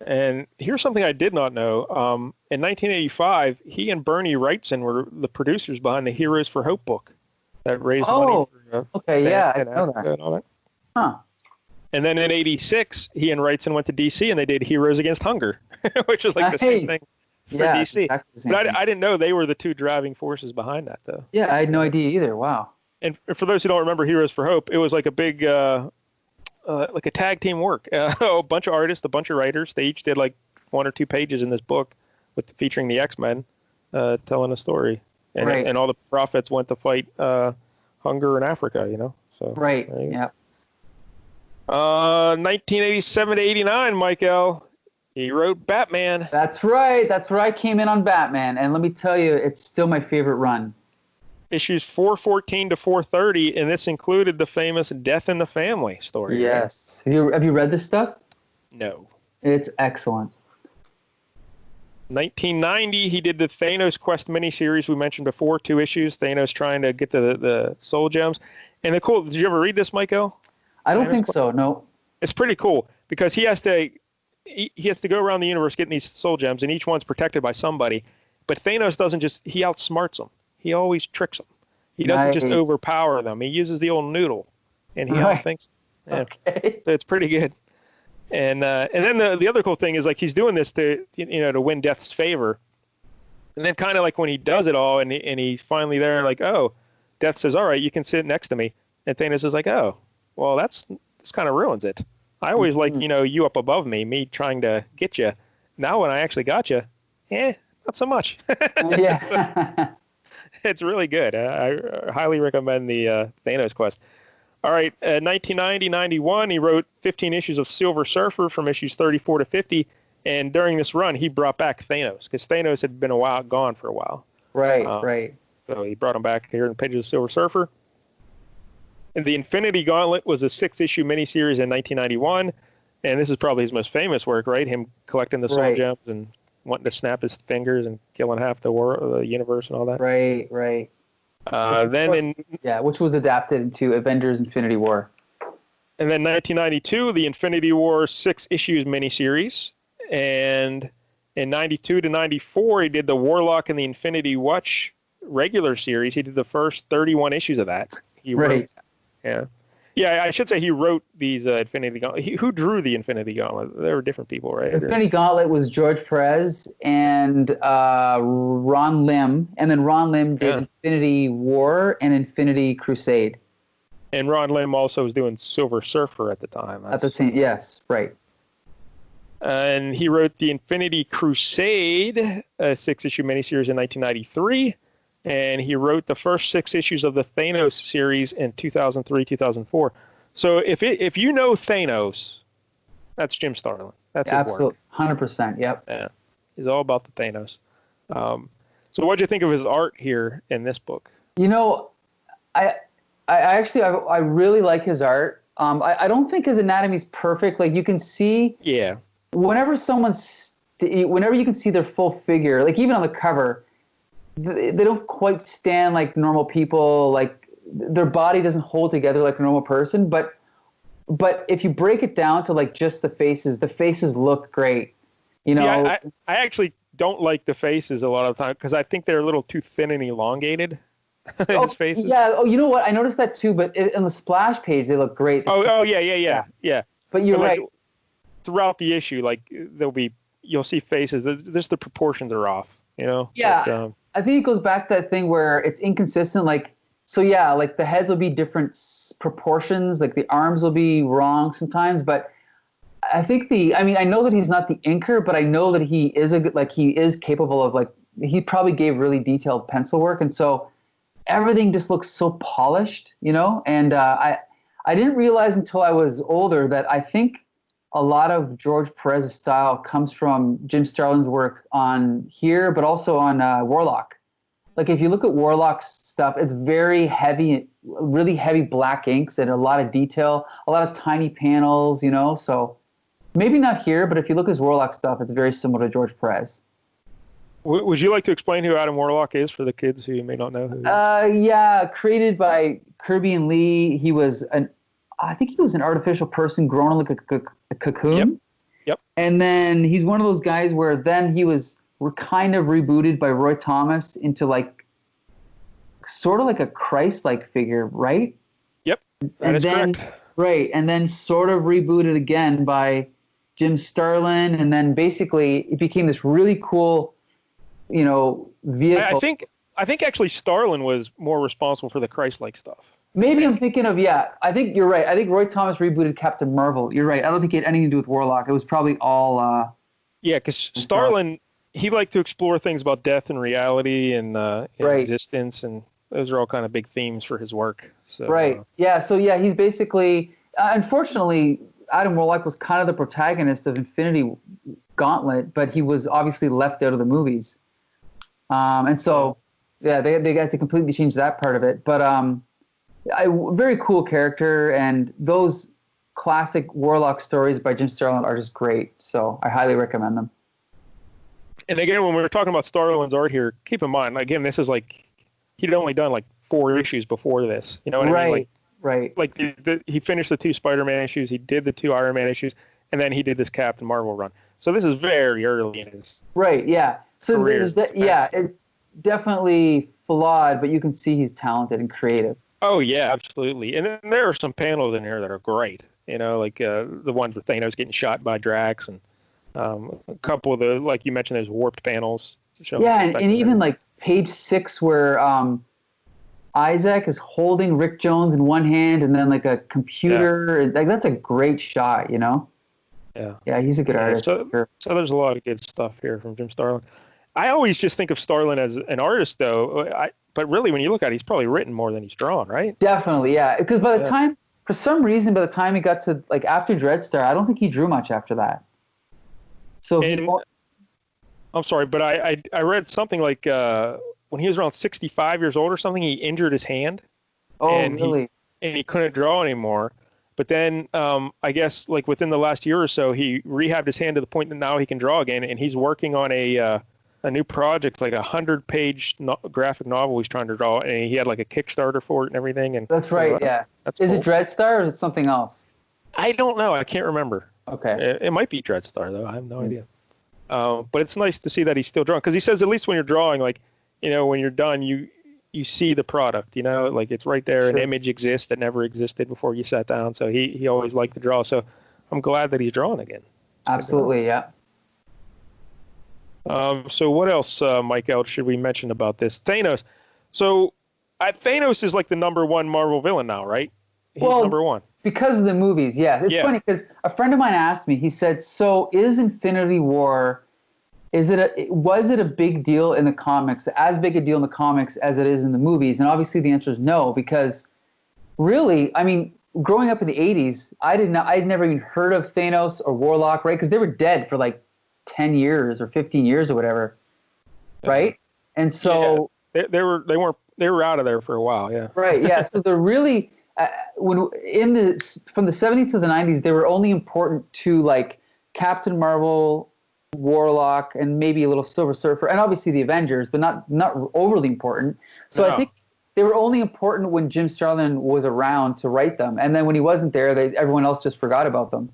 And here's something I did not know. In 1985, he and Bernie Wrightson were the producers behind the Heroes for Hope book that raised money for I know that. And all that. Huh. And then in 86, he and Wrightson went to DC and they did Heroes Against Hunger, which is like the same thing for DC. Exactly but I didn't know they were the 2 driving forces behind that, though. Yeah, I had no idea either. Wow. And for those who don't remember Heroes for Hope, it was like a big, like a tag team work. A bunch of artists, a bunch of writers. They each did like 1 or 2 pages in this book featuring the X-Men telling a story. And, and all the profits went to fight hunger in Africa, So, right, yeah. 1987 to 89, Mike-El. He wrote Batman. That's right. That's where I came in on Batman. And let me tell you, it's still my favorite run. Issues 414 to 430, and this included the famous Death in the Family story. Yes. Right? Have you read this stuff? No. It's excellent. 1990, he did the Thanos Quest miniseries we mentioned before, 2 issues. Thanos trying to get the soul gems. And did you ever read this, Mike-El? I don't think so, no. It's pretty cool because he has to go around the universe getting these soul gems, and each one's protected by somebody. But Thanos doesn't he outsmarts them. He always tricks them. He doesn't just overpower them. He uses the old noodle, and he outthinks. Yeah. Okay. So it's pretty good. And then the other cool thing is like he's doing this to win Death's favor, and then kind of like when he does it all and he's finally there, like, oh, Death says, all right, you can sit next to me. And Thanos is like, oh, well, this kind of ruins it. I always liked, you up above me trying to get you. Now when I actually got you, not so much. Yeah. So, it's really good. I highly recommend the Thanos quest. All right, 1990-91, he wrote 15 issues of Silver Surfer from issues 34 to 50. And during this run, he brought back Thanos because Thanos had been gone for a while. Right, right. So he brought him back here in the pages of Silver Surfer. And the Infinity Gauntlet was a 6-issue miniseries in 1991. And this is probably his most famous work, right? Him collecting the soul gems and wanting to snap his fingers and killing half the world, the universe and all that. Right, right. Which was adapted into Avengers Infinity War. And then 1992, the Infinity War 6 issues miniseries. And in 92 to 94, he did the Warlock and the Infinity Watch regular series. He did the first 31 issues of that. He wrote, yeah, I should say he wrote these Infinity Gauntlet. Who drew the Infinity Gauntlet? There were different people, right? Infinity Gauntlet was George Perez and Ron Lim. And then Ron Lim did Infinity War and Infinity Crusade. And Ron Lim also was doing Silver Surfer at the time. At the same, yes, right. And he wrote the Infinity Crusade, a 6-issue miniseries in 1993. And he wrote the first 6 issues of the Thanos series in 2003, 2004. So if you know Thanos, that's Jim Starlin. That's absolutely 100%. Yep. Yeah, he's all about the Thanos. So what do you think of his art here in this book? I actually really like his art. I don't think his anatomy's perfect. Like you can see. Yeah. Whenever you can see their full figure, like even on the cover, they don't quite stand like normal people. Like their body doesn't hold together like a normal person. But if you break it down to like just the faces look great. I actually don't like the faces a lot of the time because I think they're a little too thin and elongated. His faces. Yeah. Oh, you know what? I noticed that too. But in the splash page, they look great. Yeah. But you're right. Throughout the issue, like you'll see faces. There's the proportions are off. Yeah. But, I think it goes back to that thing where it's inconsistent. Like like the heads will be different proportions. Like the arms will be wrong sometimes. But I think I know that he's not the inker, but I know that he is capable of he probably gave really detailed pencil work, and so everything just looks so polished, And I didn't realize until I was older that I think a lot of George Perez's style comes from Jim Starlin's work on here, but also on Warlock. Like if you look at Warlock's stuff, it's very heavy, really heavy black inks and a lot of detail, a lot of tiny panels, So maybe not here, but if you look at his Warlock stuff, it's very similar to George Perez. Would you like to explain who Adam Warlock is for the kids who may not know who he is? Yeah, created by Kirby and Lee. I think he was an artificial person grown like a cocoon. Yep. And then he's one of those guys where then he was kind of rebooted by Roy Thomas into sort of like a Christ-like figure, right? Yep, that is correct. Right, and then sort of rebooted again by Jim Starlin, and then basically it became this really cool, vehicle. I think actually Starlin was more responsible for the Christ-like stuff. Maybe I'm thinking of, I think you're right. I think Roy Thomas rebooted Captain Marvel. You're right. I don't think it had anything to do with Warlock. It was probably all... because Starlin, he liked to explore things about death and reality and existence, and those are all kind of big themes for his work. So, right. He's basically... unfortunately, Adam Warlock was kind of the protagonist of Infinity Gauntlet, but he was obviously left out of the movies. And so, they got to completely change that part of it. But... very cool character, and those classic Warlock stories by Jim Starlin are just great. So I highly recommend them. And again, when we were talking about Starlin's art here, keep in mind, again, this is he'd only done 4 issues before this. You know what I mean? Right. Like he finished the 2 Spider-Man issues, he did the 2 Iron Man issues, and then he did this Captain Marvel run. So this is very early in his career. So it's definitely flawed, but you can see he's talented and creative. Oh, yeah, absolutely. And then there are some panels in here that are great, the ones with Thanos getting shot by Drax, and a couple of the, like you mentioned, those warped panels. And even page 6 where Isaac is holding Rick Jones in one hand and then like a computer. Like that's a great shot, you know? Yeah. Yeah, he's a good artist. So, sure. so there's a lot of good stuff here from Jim Starlin. I always just think of Starlin as an artist, though. But really, when you look at it, he's probably written more than he's drawn, right? Definitely, yeah. Because by the time, for some reason, by the time he got to like after Dreadstar, I don't think he drew much after that. So I'm sorry, but I read something like when he was around 65 years old or something, he injured his hand. Oh, and really? He couldn't draw anymore. But then I guess like within the last year or so, he rehabbed his hand to the point that now he can draw again, and he's working on a new project, like 100-page graphic novel he's trying to draw, and he had like a Kickstarter for it and everything. And that's right, yeah. Is it Dreadstar or is it something else? I don't know. I can't remember. Okay. It might be Dreadstar though. I have no idea. But it's nice to see that he's still drawing, because he says at least when you're drawing, like, you know, when you're done, you see the product, you know, like it's right there. Sure. An image exists that never existed before you sat down. So he always liked to draw. So I'm glad that he's drawing again. Absolutely, yeah. So what else, Mike-El, should we mention about this? Thanos. So Thanos is like the #1 Marvel villain now, right? He's #1. Because of the movies, yeah. It's funny because a friend of mine asked me, he said, so is Infinity War, was it a big deal in the comics, as big a deal in the comics as it is in the movies? And obviously the answer is no, because really, I mean, growing up in the 80s, I'd never even heard of Thanos or Warlock, right? Because they were dead for like 10 years or 15 years or whatever, right? And so they were out of there for a while, yeah. Right, yeah. So they're really from the 70s to the 90s, they were only important to like Captain Marvel, Warlock, and maybe a little Silver Surfer, and obviously the Avengers, but not overly important. So I think they were only important when Jim Starlin was around to write them, and then when he wasn't there, everyone else just forgot about them.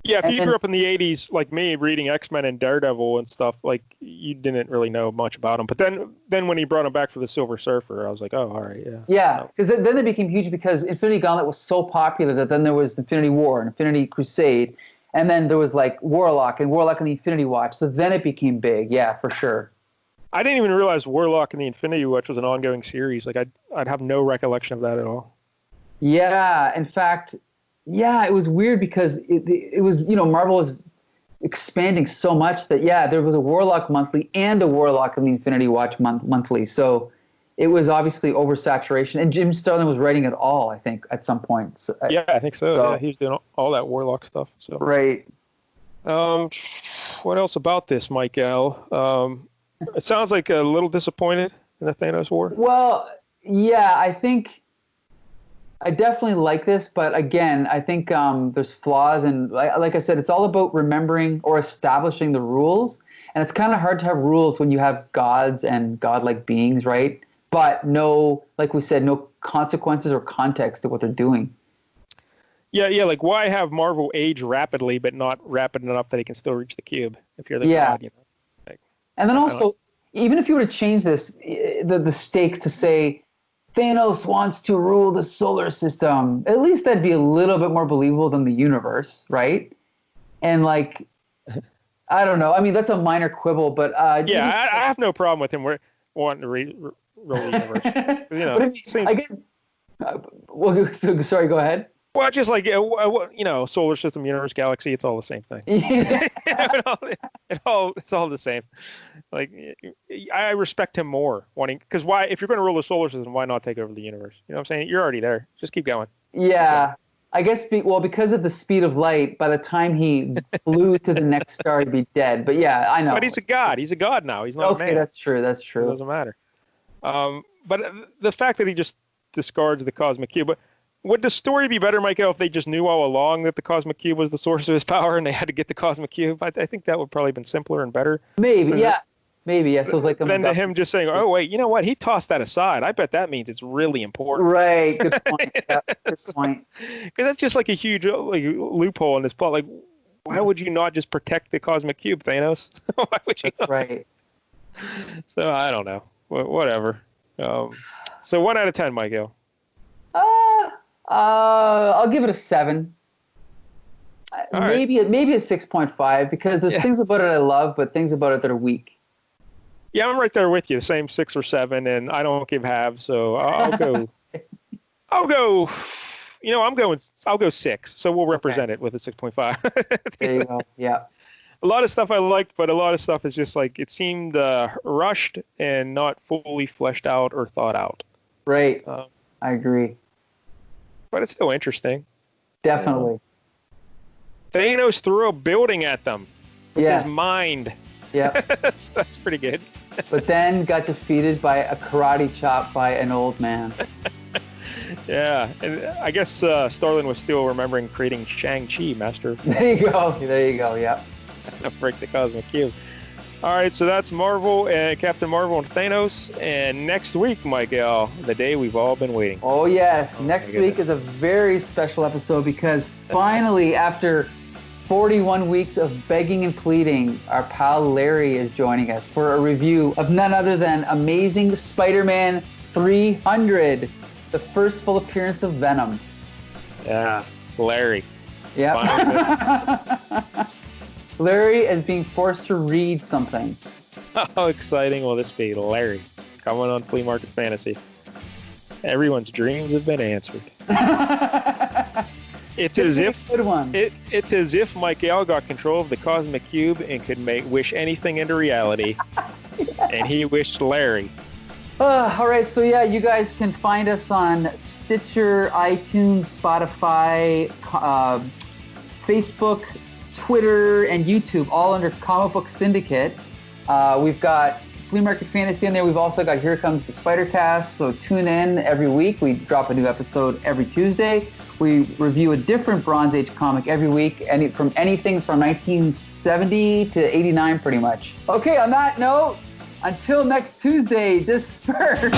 Yeah, if you grew up in the 80s, like me, reading X-Men and Daredevil and stuff, like you didn't really know much about him. But then when he brought him back for the Silver Surfer, I was like, oh, all right, yeah. Yeah, because then they became huge because Infinity Gauntlet was so popular that then there was Infinity War and Infinity Crusade, and then there was like Warlock and the Infinity Watch. So then it became big, yeah, for sure. I didn't even realize Warlock and the Infinity Watch was an ongoing series. Like I'd have no recollection of that at all. Yeah, in fact. Yeah, it was weird because it was, you know, Marvel was expanding so much that, there was a Warlock monthly and a Warlock in the Infinity Watch monthly. So it was obviously oversaturation. And Jim Starlin was writing it all, I think, at some point. So, I think so. Yeah, he was doing all that Warlock stuff. So right. What else about this, Mike-El? It sounds like a little disappointed in the Thanos War. Well, yeah, I think I definitely like this, but again, I think there's flaws, and like I said, it's all about remembering or establishing the rules, and it's kind of hard to have rules when you have gods and godlike beings, right? But like we said, no consequences or context to what they're doing. Yeah, like why have Marvel age rapidly, but not rapid enough that he can still reach the cube if you're the god, you know? Like, and then also, even if you were to change this, the stakes to say, Thanos wants to rule the solar system, at least that'd be a little bit more believable than the universe, right? And like, I don't know. I mean, that's a minor quibble, but I have no problem with him wanting to rule the universe. You know, sorry, go ahead. Well, just like, you know, solar system, universe, galaxy, it's all the same thing. It's all the same. Like, I respect him more because why, if you're going to rule the solar system, why not take over the universe? You know what I'm saying? You're already there. Just keep going. Yeah. I guess, because of the speed of light, by the time he flew to the next star, he'd be dead. But yeah, I know. But he's a god. He's a god now. He's not a man. Okay, that's true. That's true. It doesn't matter. But the fact that he just discards the cosmic cube, but would the story be better, Mike-El, if they just knew all along that the cosmic cube was the source of his power and they had to get the cosmic cube? I think that would probably have been simpler and better. Maybe, yeah. Maybe, yeah. So it's like then to him just saying, "Oh wait, you know what? He tossed that aside. I bet that means it's really important." Right. Good point. Yeah, good point. Because that's just like a huge loophole in this plot. Like, why would you not just protect the cosmic cube, Thanos? Why would you? That's right. So I don't know. Whatever. So 1 out of 10, Mike-El. I'll give it a 7. Maybe a 6.5 because there's things about it I love, but things about it that are weak. Yeah, I'm right there with you. Same 6 or 7, and I don't give halves, so I'll go. I'll go. I'll go 6. So we'll represent it with a 6.5. There you go. Yeah. A lot of stuff I liked, but a lot of stuff is just like it seemed rushed and not fully fleshed out or thought out. Right. I agree. But it's still interesting. Definitely. Thanos threw a building at them with his mind. Yeah. So that's pretty good. But then got defeated by a karate chop by an old man. Yeah, and I guess Starlin was still remembering creating Shang-Chi, Master. There you go. There you go. Yeah. Break the cosmic cube. All right, so that's Marvel and Captain Marvel and Thanos. And next week, Mike-El, the day we've all been waiting. Oh, yes. Next week is a very special episode because finally, after 41 weeks of begging and pleading, our pal Larry is joining us for a review of none other than Amazing Spider-Man 300, the first full appearance of Venom. Yeah, Larry. Yeah. Larry is being forced to read something. How exciting will this be? Larry, coming on Flea Market Fantasy. Everyone's dreams have been answered. It's as if good one. It's as if Mike-El got control of the cosmic cube and could wish anything into reality. And he wished Larry. All right, so yeah, you guys can find us on Stitcher, iTunes, Spotify, Facebook, Twitter, and YouTube, all under Comic Book Syndicate. We've got Flea Market Fantasy in there. We've also got Here Comes the Spider-Cast, so tune in every week. We drop a new episode every Tuesday. We review a different Bronze Age comic every week, from anything from 1970 to 89 pretty much. Okay, on that note, until next Tuesday, disperse!